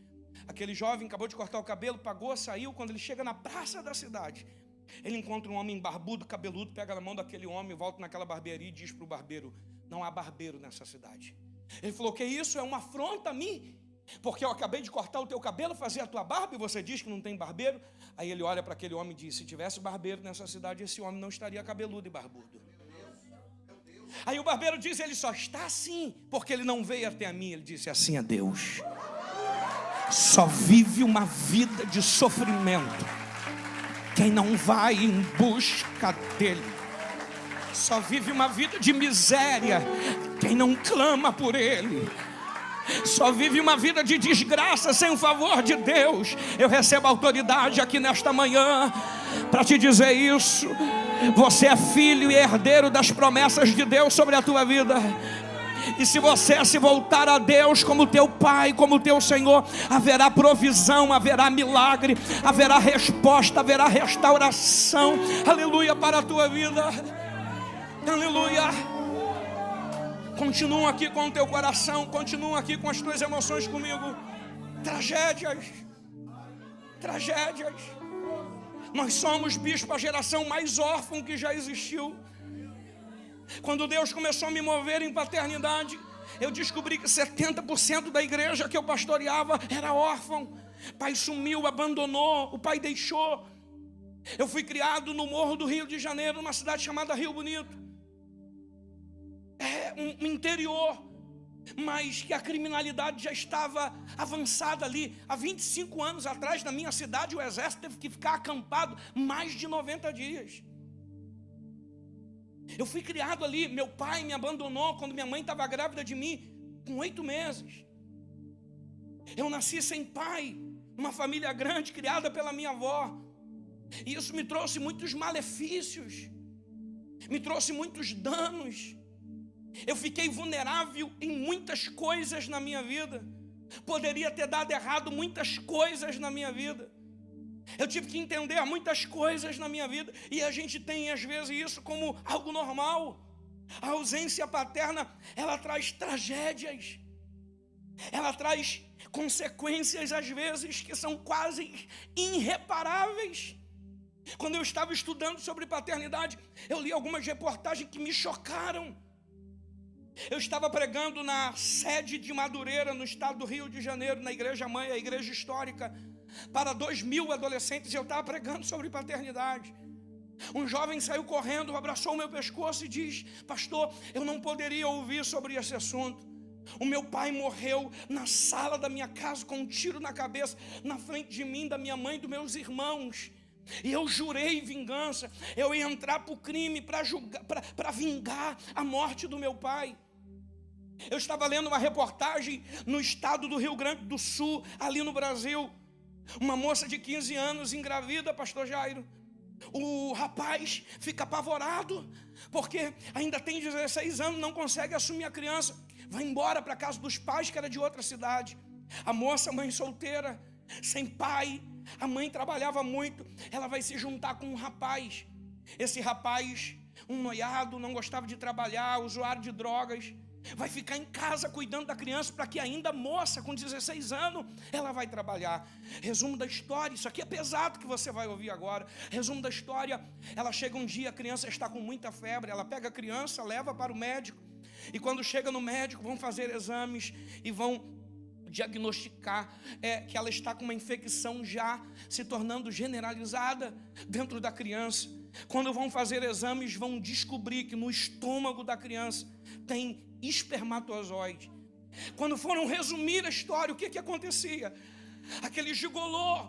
Aquele jovem acabou de cortar o cabelo, pagou, saiu. Quando ele chega na praça da cidade, ele encontra um homem barbudo, cabeludo, pega na mão daquele homem, volta naquela barbearia e diz para o barbeiro: não há barbeiro nessa cidade. Ele falou: que isso? É uma afronta a mim? Porque eu acabei de cortar o teu cabelo, fazer a tua barba, e você diz que não tem barbeiro? Aí ele olha para aquele homem e diz: se tivesse barbeiro nessa cidade, esse homem não estaria cabeludo e barbudo. Aí o barbeiro diz: ele só está assim porque ele não veio até a mim. Ele disse: assim é Deus. Só vive uma vida de sofrimento quem não vai em busca dele. Só vive uma vida de miséria quem não clama por ele. Só vive uma vida de desgraça sem o favor de Deus. Eu recebo autoridade aqui nesta manhã para te dizer isso. Você é filho e herdeiro das promessas de Deus sobre a tua vida. E se você se voltar a Deus como teu Pai, como teu Senhor, haverá provisão, haverá milagre, haverá resposta, haverá restauração. Aleluia, para a tua vida. Aleluia. Continua aqui com o teu coração, continua aqui com as tuas emoções comigo. Tragédias. Nós somos, bispo, a geração mais órfã que já existiu. Quando Deus começou a me mover em paternidade, eu descobri que 70% da igreja que eu pastoreava era órfão. Pai sumiu, abandonou, o pai deixou. Eu fui criado no Morro do Rio de Janeiro, numa cidade chamada Rio Bonito. É um interior. mas que a criminalidade já estava avançada ali. Há 25 anos atrás, na minha cidade, o exército teve que ficar acampado mais de 90 dias. Eu fui criado ali, meu pai me abandonou quando minha mãe estava grávida de mim, com 8 meses. Eu nasci sem pai, numa família grande, criada pela minha avó. E isso me trouxe muitos malefícios, me trouxe muitos danos. Eu fiquei vulnerável em muitas coisas na minha vida. Poderia ter dado errado muitas coisas na minha vida. Eu tive que entender muitas coisas na minha vida. E a gente tem às vezes isso como algo normal. A ausência paterna, ela traz tragédias. Ela traz consequências às vezes que são quase irreparáveis. Quando eu estava estudando sobre paternidade, eu li algumas reportagens que me chocaram. Eu estava pregando na sede de Madureira, no estado do Rio de Janeiro, na igreja mãe, a igreja histórica, para 2.000 adolescentes. Eu estava pregando sobre paternidade. Um jovem saiu correndo, abraçou o meu pescoço e diz: pastor, eu não poderia ouvir sobre esse assunto. O meu pai morreu na sala da minha casa com um tiro na cabeça, na frente de mim, da minha mãe e dos meus irmãos. E eu jurei vingança. Eu ia entrar para o crime para vingar a morte do meu pai. Eu estava lendo uma reportagem no estado do Rio Grande do Sul, ali no Brasil. Uma moça de 15 anos engravida, pastor Jairo. O rapaz fica apavorado, porque ainda tem 16 anos, não consegue assumir a criança. Vai embora para a casa dos pais, que era de outra cidade. A moça, mãe solteira, sem pai. A mãe trabalhava muito. Ela vai se juntar com um rapaz. Esse rapaz, um noiado, não gostava de trabalhar, usuário de drogas. Vai ficar em casa cuidando da criança, para que ainda moça, com 16 anos, ela vai trabalhar. Resumo da história, isso aqui é pesado que você vai ouvir agora. Resumo da história: ela chega um dia, a criança está com muita febre. Ela pega a criança, leva para o médico. E quando chega no médico, vão fazer exames e vão diagnosticar que ela está com uma infecção já se tornando generalizada dentro da criança. Quando vão fazer exames, vão descobrir que no estômago da criança tem espermatozoide. Quando foram resumir a história, o que acontecia? Aquele gigolô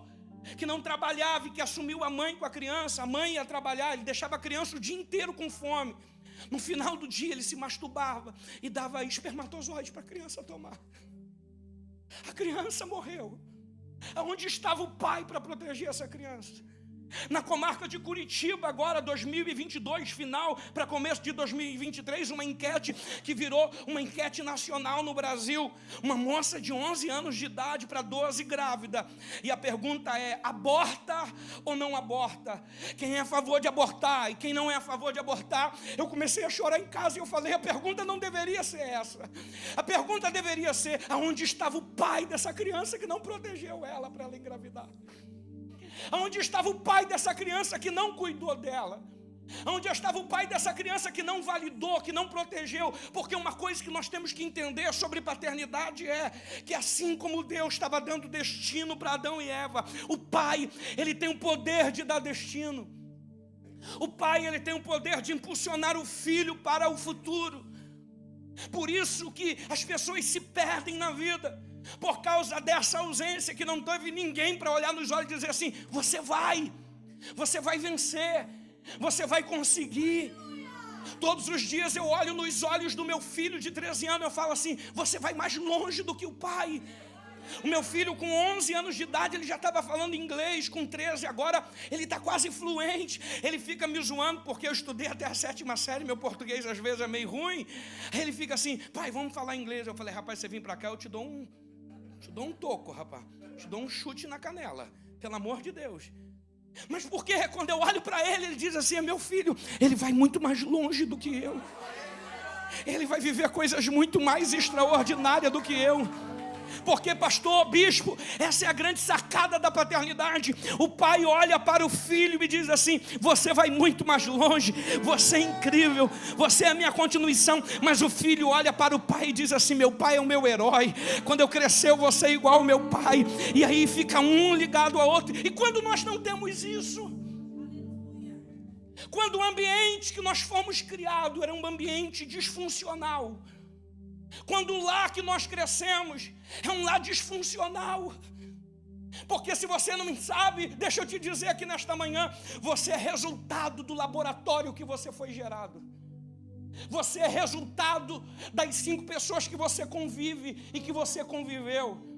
que não trabalhava e que assumiu a mãe com a criança. A mãe ia trabalhar, ele deixava a criança o dia inteiro com fome. No final do dia ele se masturbava e dava espermatozoide para a criança tomar. A criança morreu. Aonde estava o pai para proteger essa criança? Na comarca de Curitiba, agora 2022, final para começo de 2023, uma enquete que virou uma enquete nacional no Brasil. Uma moça de 11 anos de idade para 12 grávida. E a pergunta é: aborta ou não aborta? Quem é a favor de abortar e quem não é a favor de abortar? Eu comecei a chorar em casa e eu falei: a pergunta não deveria ser essa. A pergunta deveria ser: aonde estava o pai dessa criança que não protegeu ela para ela engravidar? Onde estava o pai dessa criança que não cuidou dela? Onde estava o pai dessa criança que não validou, que não protegeu? Porque uma coisa que nós temos que entender sobre paternidade é que assim como Deus estava dando destino para Adão e Eva, o pai, ele tem o poder de dar destino. O pai, ele tem o poder de impulsionar o filho para o futuro. Por isso que as pessoas se perdem na vida, por causa dessa ausência, que não teve ninguém para olhar nos olhos e dizer assim: você vai vencer, você vai conseguir. Todos os dias eu olho nos olhos do meu filho de 13 anos, eu falo assim: você vai mais longe do que o pai. O meu filho com 11 anos de idade, ele já estava falando inglês, com 13 agora ele está quase fluente. Ele fica me zoando porque eu estudei até a 7ª série, meu português às vezes é meio ruim. Aí ele fica assim: pai, vamos falar inglês. Eu falei: rapaz, você vem para cá, eu te dou um toco, rapaz. Te dou um chute na canela, pelo amor de Deus. Mas por que quando eu olho para ele, ele diz assim: meu filho, ele vai muito mais longe do que eu. Ele vai viver coisas muito mais extraordinárias do que eu. Porque, pastor, bispo, essa é a grande sacada da paternidade. O pai olha para o filho e diz assim: você vai muito mais longe, você é incrível, você é a minha continuação. Mas o filho olha para o pai e diz assim: meu pai é o meu herói, quando eu crescer eu vou ser igual ao meu pai. E aí fica um ligado ao outro. E quando nós não temos isso, quando o ambiente que nós fomos criados era um ambiente disfuncional, Quando o lar que nós crescemos é um lar disfuncional. Porque se você não sabe, deixa eu te dizer aqui nesta manhã, você é resultado do laboratório que você foi gerado. Você é resultado das 5 pessoas que você convive e que você conviveu.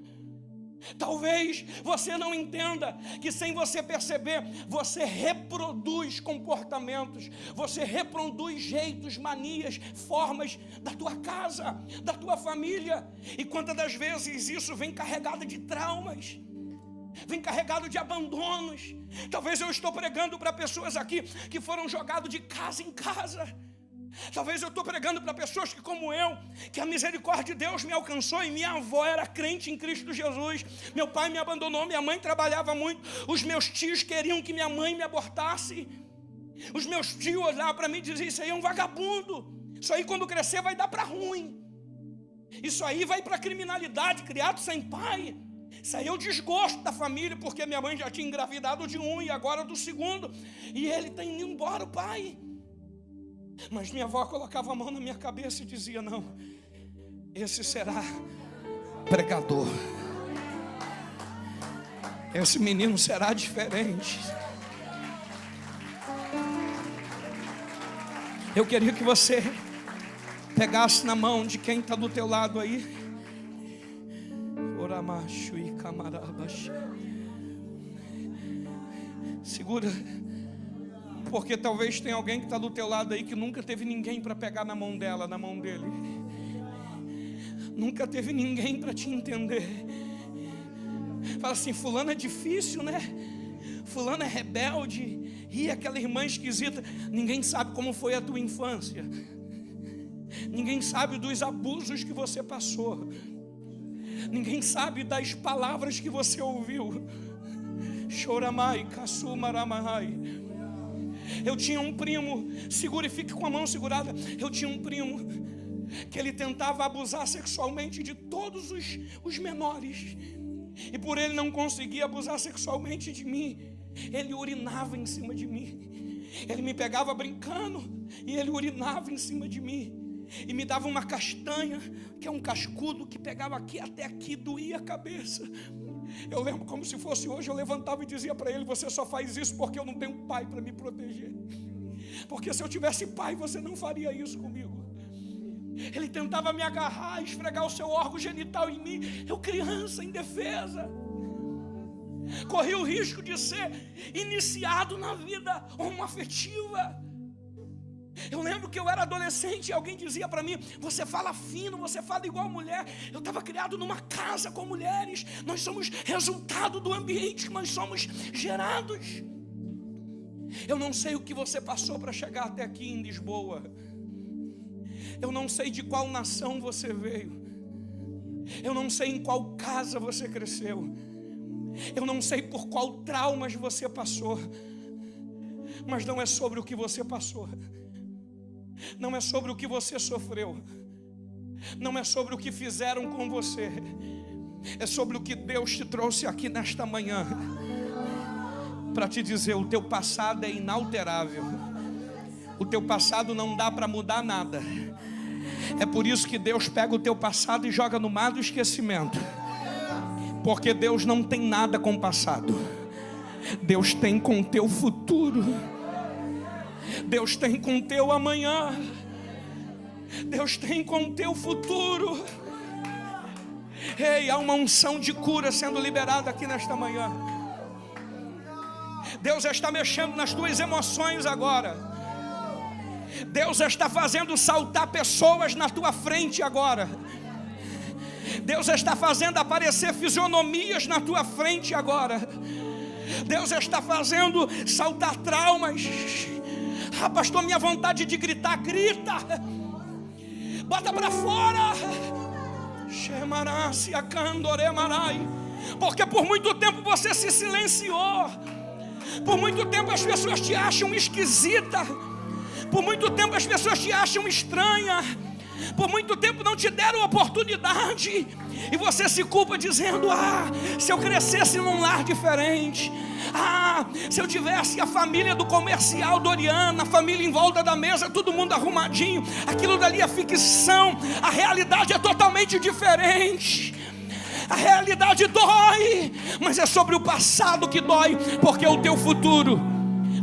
Talvez você não entenda que, sem você perceber, você reproduz comportamentos, você reproduz jeitos, manias, formas da tua casa, da tua família. E quantas das vezes isso vem carregado de traumas, vem carregado de abandonos. Talvez eu estou pregando para pessoas aqui que foram jogados de casa em casa. Talvez eu estou pregando para pessoas que, como eu, que a misericórdia de Deus me alcançou, e minha avó era crente em Cristo Jesus, meu pai me abandonou, minha mãe trabalhava muito, os meus tios queriam que minha mãe me abortasse, os meus tios olhavam para mim e diziam: isso aí é um vagabundo, isso aí quando crescer vai dar para ruim, isso aí vai para criminalidade, criado sem pai. Isso aí é o desgosto da família, porque minha mãe já tinha engravidado de um e agora do segundo, e ele está indo embora, o pai. Mas minha avó colocava a mão na minha cabeça e dizia: não, esse será pregador, esse menino será diferente. Eu queria que você pegasse na mão de quem está do teu lado aí. Oramacho e camarabaxo. Segura. Porque talvez tenha alguém que está do teu lado aí que nunca teve ninguém para pegar na mão dela, na mão dele. Nunca teve ninguém para te entender. Fala assim: fulano é difícil, né? Fulano é rebelde. E aquela irmã esquisita. Ninguém sabe como foi a tua infância. Ninguém sabe dos abusos que você passou. Ninguém sabe das palavras que você ouviu. Choramai, Kassumaramai. Eu tinha um primo, segura e fique com a mão segurada. Eu tinha um primo que ele tentava abusar sexualmente de todos os menores. E por ele não conseguir abusar sexualmente de mim, ele urinava em cima de mim. Ele me pegava brincando e ele urinava em cima de mim. E me dava uma castanha, que é um cascudo que pegava aqui até aqui, doía a cabeça. Eu lembro como se fosse hoje, eu levantava e dizia para ele: você só faz isso porque eu não tenho pai para me proteger. Porque se eu tivesse pai, você não faria isso comigo. Ele tentava me agarrar, esfregar o seu órgão genital em mim. Eu, criança, indefesa, corri o risco de ser iniciado na vida homoafetiva. Eu lembro que eu era adolescente e alguém dizia para mim: você fala fino, você fala igual mulher. Eu estava criado numa casa com mulheres. Nós somos resultado do ambiente que nós somos gerados. Eu não sei o que você passou para chegar até aqui em Lisboa. Eu não sei de qual nação você veio. Eu não sei em qual casa você cresceu. Eu não sei por qual traumas você passou. Mas não é sobre o que você passou. Não é sobre o que você sofreu. Não é sobre o que fizeram com você. É sobre o que Deus te trouxe aqui nesta manhã para te dizer: o teu passado é inalterável. O teu passado não dá para mudar nada. É por isso que Deus pega o teu passado e joga no mar do esquecimento. Porque Deus não tem nada com o passado. Deus tem com o teu futuro. Deus tem com o teu amanhã. Deus tem com o teu futuro. Ei, há uma unção de cura sendo liberada aqui nesta manhã. Deus já está mexendo nas tuas emoções agora. Deus já está fazendo saltar pessoas na tua frente agora. Deus já está fazendo aparecer fisionomias na tua frente agora. Deus já está fazendo saltar traumas. Ah, pastor, minha vontade de gritar, grita. Bota para fora. Porque por muito tempo você se silenciou. Por muito tempo as pessoas te acham esquisita. Por muito tempo as pessoas te acham estranha. Por muito tempo não te deram oportunidade, e você se culpa dizendo: se eu crescesse num lar diferente, se eu tivesse a família do comercial Doriana, a família em volta da mesa, todo mundo arrumadinho. Aquilo dali é ficção, a realidade é totalmente diferente. A realidade dói, mas é sobre o passado que dói, porque é o teu futuro.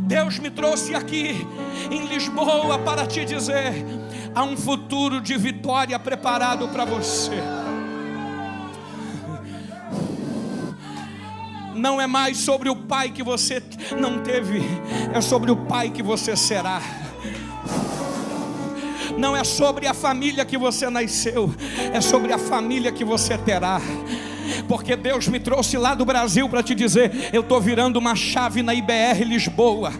Deus me trouxe aqui em Lisboa para te dizer: há um futuro de vitória preparado para você. Não é mais sobre o pai que você não teve, é sobre o pai que você será. Não é sobre a família que você nasceu, é sobre a família que você terá. Porque Deus me trouxe lá do Brasil para te dizer: eu estou virando uma chave na IBR Lisboa,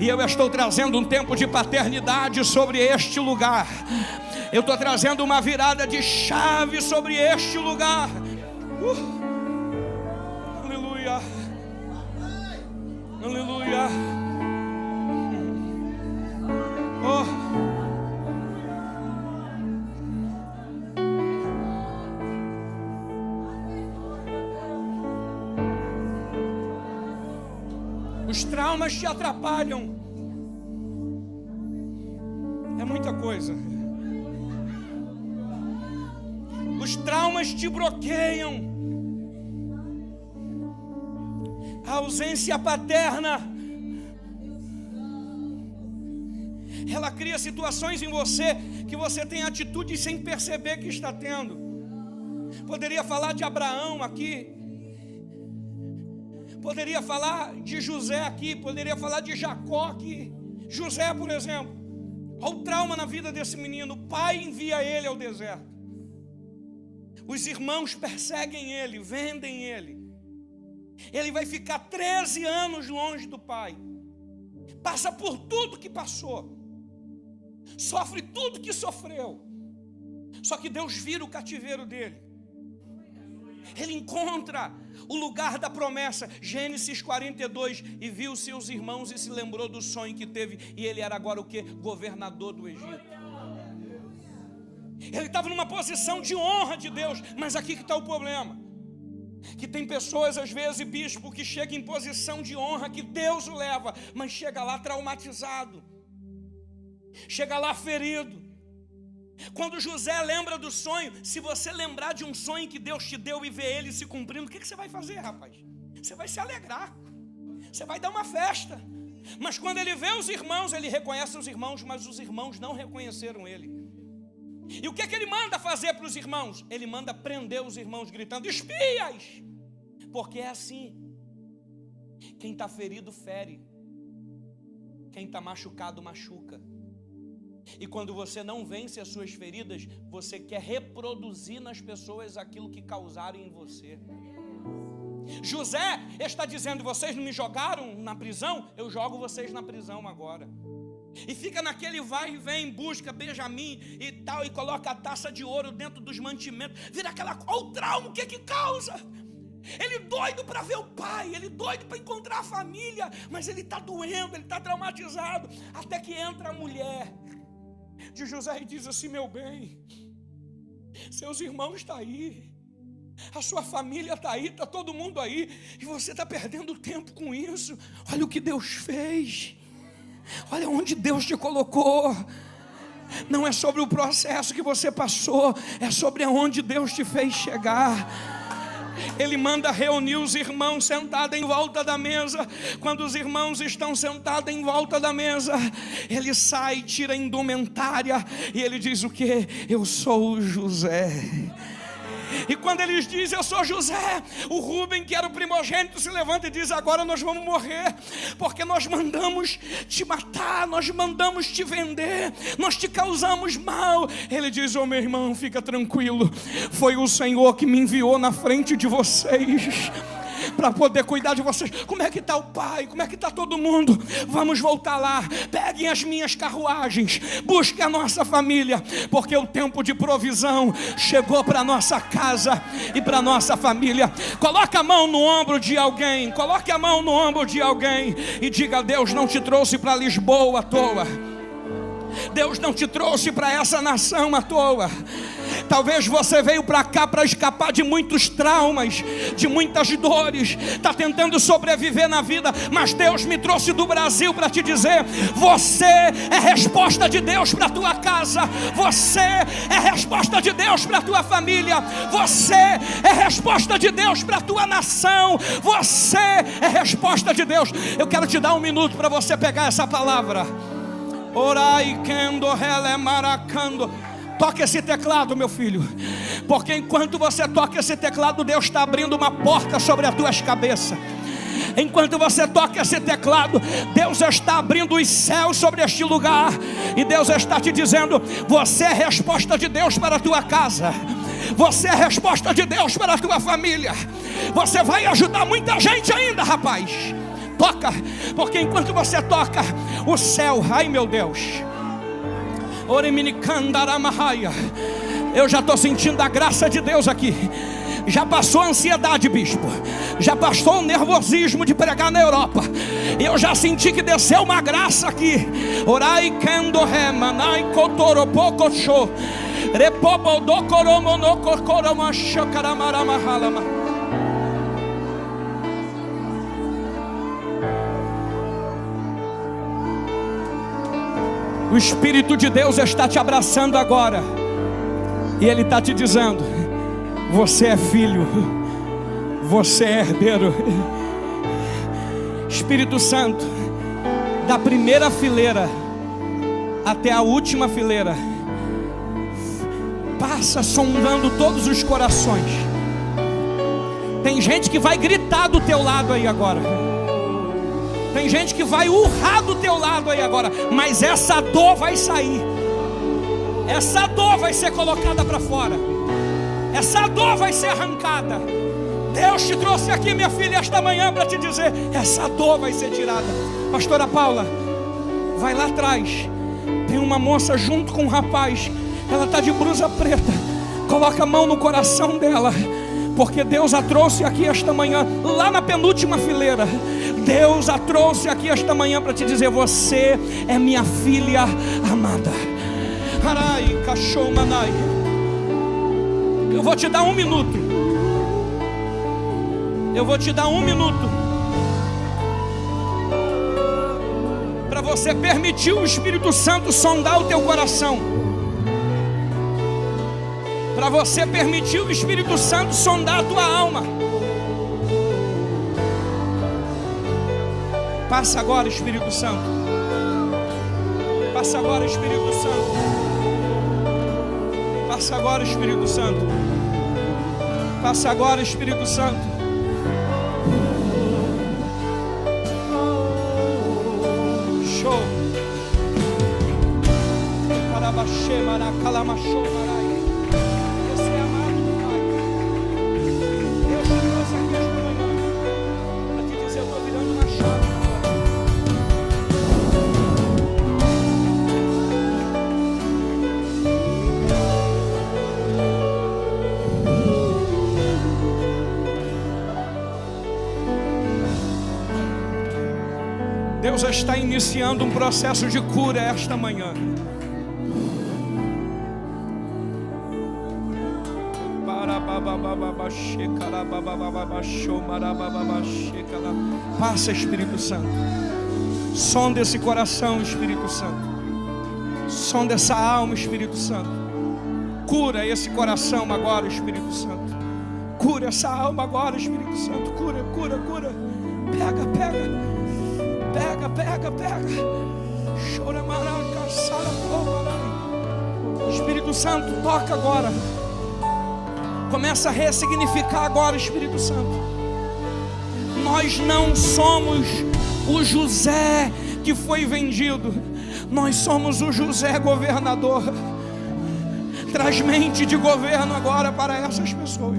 e eu estou trazendo um tempo de paternidade sobre este lugar. Eu estou trazendo uma virada de chave sobre este lugar. Aleluia. Aleluia. Os traumas te atrapalham. É muita coisa. Os traumas te bloqueiam. A ausência paterna, ela cria situações em você que você tem atitudes sem perceber que está tendo. Poderia falar de Abraão aqui, poderia falar de José aqui, poderia falar de Jacó aqui. José, por exemplo, olha o trauma na vida desse menino. O pai envia ele ao deserto, os irmãos perseguem ele, vendem ele. Ele vai ficar 13 anos longe do pai, passa por tudo que passou, sofre tudo que sofreu. Só que Deus vira o cativeiro dele. Ele encontra o lugar da promessa. Gênesis 42. E viu seus irmãos e se lembrou do sonho que teve. E ele era agora o quê? Governador do Egito. Ele estava numa posição de honra de Deus. Mas aqui que está o problema, que tem pessoas, às vezes, bispo, que chega em posição de honra, que Deus o leva, mas chega lá traumatizado, chega lá ferido. Quando José lembra do sonho, se você lembrar de um sonho que Deus te deu e ver ele se cumprindo, o que você vai fazer, rapaz? Você vai se alegrar, você vai dar uma festa. Mas quando ele vê os irmãos, ele reconhece os irmãos, mas os irmãos não reconheceram ele. E o que ele manda fazer para os irmãos? Ele manda prender os irmãos, gritando: espias! Porque é assim. Quem está ferido, fere. Quem está machucado, machuca. E quando você não vence as suas feridas, você quer reproduzir nas pessoas aquilo que causaram em você. José está dizendo: vocês não me jogaram na prisão? Eu jogo vocês na prisão agora. E fica naquele vai e vem, busca Benjamim e tal, e coloca a taça de ouro dentro dos mantimentos. Vira aquela... Olha o trauma, o que causa? Ele doido para ver o pai, ele doido para encontrar a família, mas ele está doendo, ele está traumatizado. Até que entra a mulher de José e diz assim: meu bem, seus irmãos estão aí, a sua família está aí, está todo mundo aí, e você está perdendo tempo com isso. Olha o que Deus fez. Olha onde Deus te colocou. Não é sobre o processo que você passou, é sobre aonde Deus te fez chegar. Ele manda reunir os irmãos sentados em volta da mesa. Quando os irmãos estão sentados em volta da mesa, ele sai, tira a indumentária e ele diz o quê? Eu sou o José. E quando eles dizem: eu sou José, o Rubem, que era o primogênito, se levanta e diz: agora nós vamos morrer, porque nós mandamos te matar, nós mandamos te vender, nós te causamos mal. Ele diz: ô meu irmão, fica tranquilo, foi o Senhor que me enviou na frente de vocês para poder cuidar de vocês. Como é que está o pai? Como é que está todo mundo? Vamos voltar lá, peguem as minhas carruagens, busquem a nossa família, porque o tempo de provisão chegou para a nossa casa e para a nossa família. Coloque a mão no ombro de alguém, coloque a mão no ombro de alguém e diga: Deus não te trouxe para Lisboa à toa. Deus não te trouxe para essa nação à toa. Talvez você veio para cá para escapar de muitos traumas, de muitas dores, está tentando sobreviver na vida, mas Deus me trouxe do Brasil para te dizer: você é resposta de Deus para a tua casa, você é resposta de Deus para a tua família, você é resposta de Deus para a tua nação, você é resposta de Deus. Eu quero te dar um minuto para você pegar essa palavra. Orai kendo hele maracando. Toque esse teclado, meu filho, porque enquanto você toca esse teclado, Deus está abrindo uma porta sobre as tuas cabeças. Enquanto você toca esse teclado, Deus está abrindo os céus sobre este lugar, e Deus está te dizendo: você é resposta de Deus para a tua casa, você é resposta de Deus para a tua família, você vai ajudar muita gente ainda, rapaz. Toca, porque enquanto você toca, o céu, ai meu Deus, eu já estou sentindo a graça de Deus aqui. Já passou a ansiedade, bispo, já passou o nervosismo de pregar na Europa. Eu já senti que desceu uma graça aqui. Orai kendo remanai kotoropoko show repobo do koromono koroma shokaramaramalama. O Espírito de Deus está te abraçando agora, e Ele está te dizendo: você é filho, você é herdeiro. Espírito Santo, da primeira fileira até a última fileira, passa sondando todos os corações. Tem gente que vai gritar do teu lado aí agora. Tem gente que vai urrar do teu lado aí agora, mas essa dor vai sair. Essa dor vai ser colocada para fora. Essa dor vai ser arrancada. Deus te trouxe aqui, minha filha, esta manhã para te dizer: essa dor vai ser tirada. Pastora Paula, vai lá atrás. Tem uma moça junto com um rapaz. Ela está de blusa preta. Coloca a mão no coração dela, porque Deus a trouxe aqui esta manhã, lá na penúltima fileira. Deus a trouxe aqui esta manhã para te dizer: você é minha filha amada. Arai, cachorro, manai. Eu vou te dar um minuto. Eu vou te dar um minuto para você permitir o Espírito Santo sondar o teu coração. Para você permitir o Espírito Santo sondar a tua alma. Passa agora, Espírito Santo. Passa agora, Espírito Santo. Passa agora, Espírito Santo. Passa agora, Espírito Santo. Show. Parabaxê, maracalamaxô, marai. Você é amado do Pai. Deus te trouxe aqui esta manhã para te dizer: eu estou virando uma chave. Deus está iniciando um processo de cura esta manhã. Passa, Espírito Santo. Sonda esse coração, Espírito Santo. Sonda essa alma, Espírito Santo. Cura esse coração agora, Espírito Santo. Cura essa alma agora, Espírito Santo. Cura, cura, cura. Pega, pega. Pega, pega, pega. Chora, maraca, sara, Espírito Santo, toca agora. Começa a ressignificar agora, Espírito Santo. Nós não somos o José que foi vendido. Nós somos o José governador. Traz mente de governo agora para essas pessoas.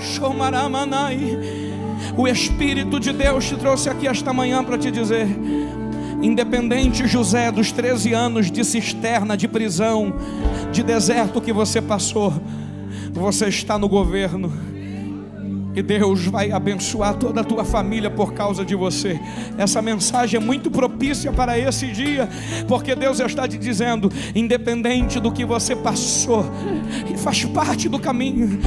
Shomaramanai. O Espírito de Deus te trouxe aqui esta manhã para te dizer: independente, José, dos 13 anos de cisterna, de prisão, de deserto que você passou, você está no governo. E Deus vai abençoar toda a tua família por causa de você. Essa mensagem é muito propícia para esse dia, porque Deus está te dizendo: independente do que você passou, e faz parte do caminho.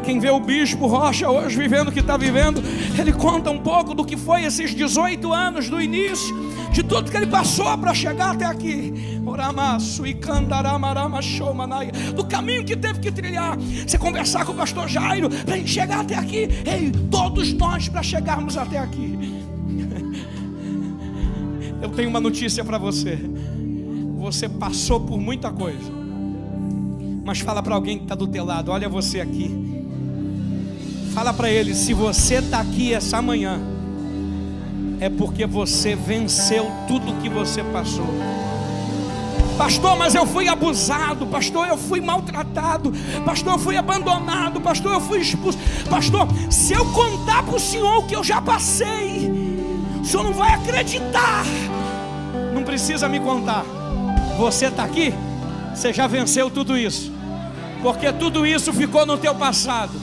Quem vê o Bispo Rocha hoje vivendo o que está vivendo, ele conta um pouco do que foi esses 18 anos do início, de tudo que ele passou para chegar até aqui. Do caminho que teve que trilhar. Você conversar com o pastor Jairo para a gente chegar até aqui. Ei, todos nós para chegarmos até aqui. Eu tenho uma notícia para você. Você passou por muita coisa, mas fala para alguém que está do teu lado: olha você aqui. Fala para ele: se você está aqui essa manhã, é porque você venceu tudo que você passou. Pastor, mas eu fui abusado. Pastor, eu fui maltratado. Pastor, eu fui abandonado. Pastor, eu fui expulso. Pastor, se eu contar para o senhor o que eu já passei, o senhor não vai acreditar. Não precisa me contar. Você está aqui, você já venceu tudo isso, porque tudo isso ficou no teu passado.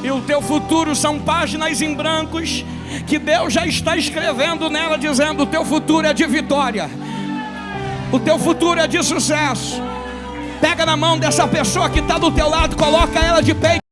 E o teu futuro são páginas em brancos que Deus já está escrevendo nela, dizendo: o teu futuro é de vitória, o teu futuro é de sucesso. Pega na mão dessa pessoa que está do teu lado, coloca ela de pé.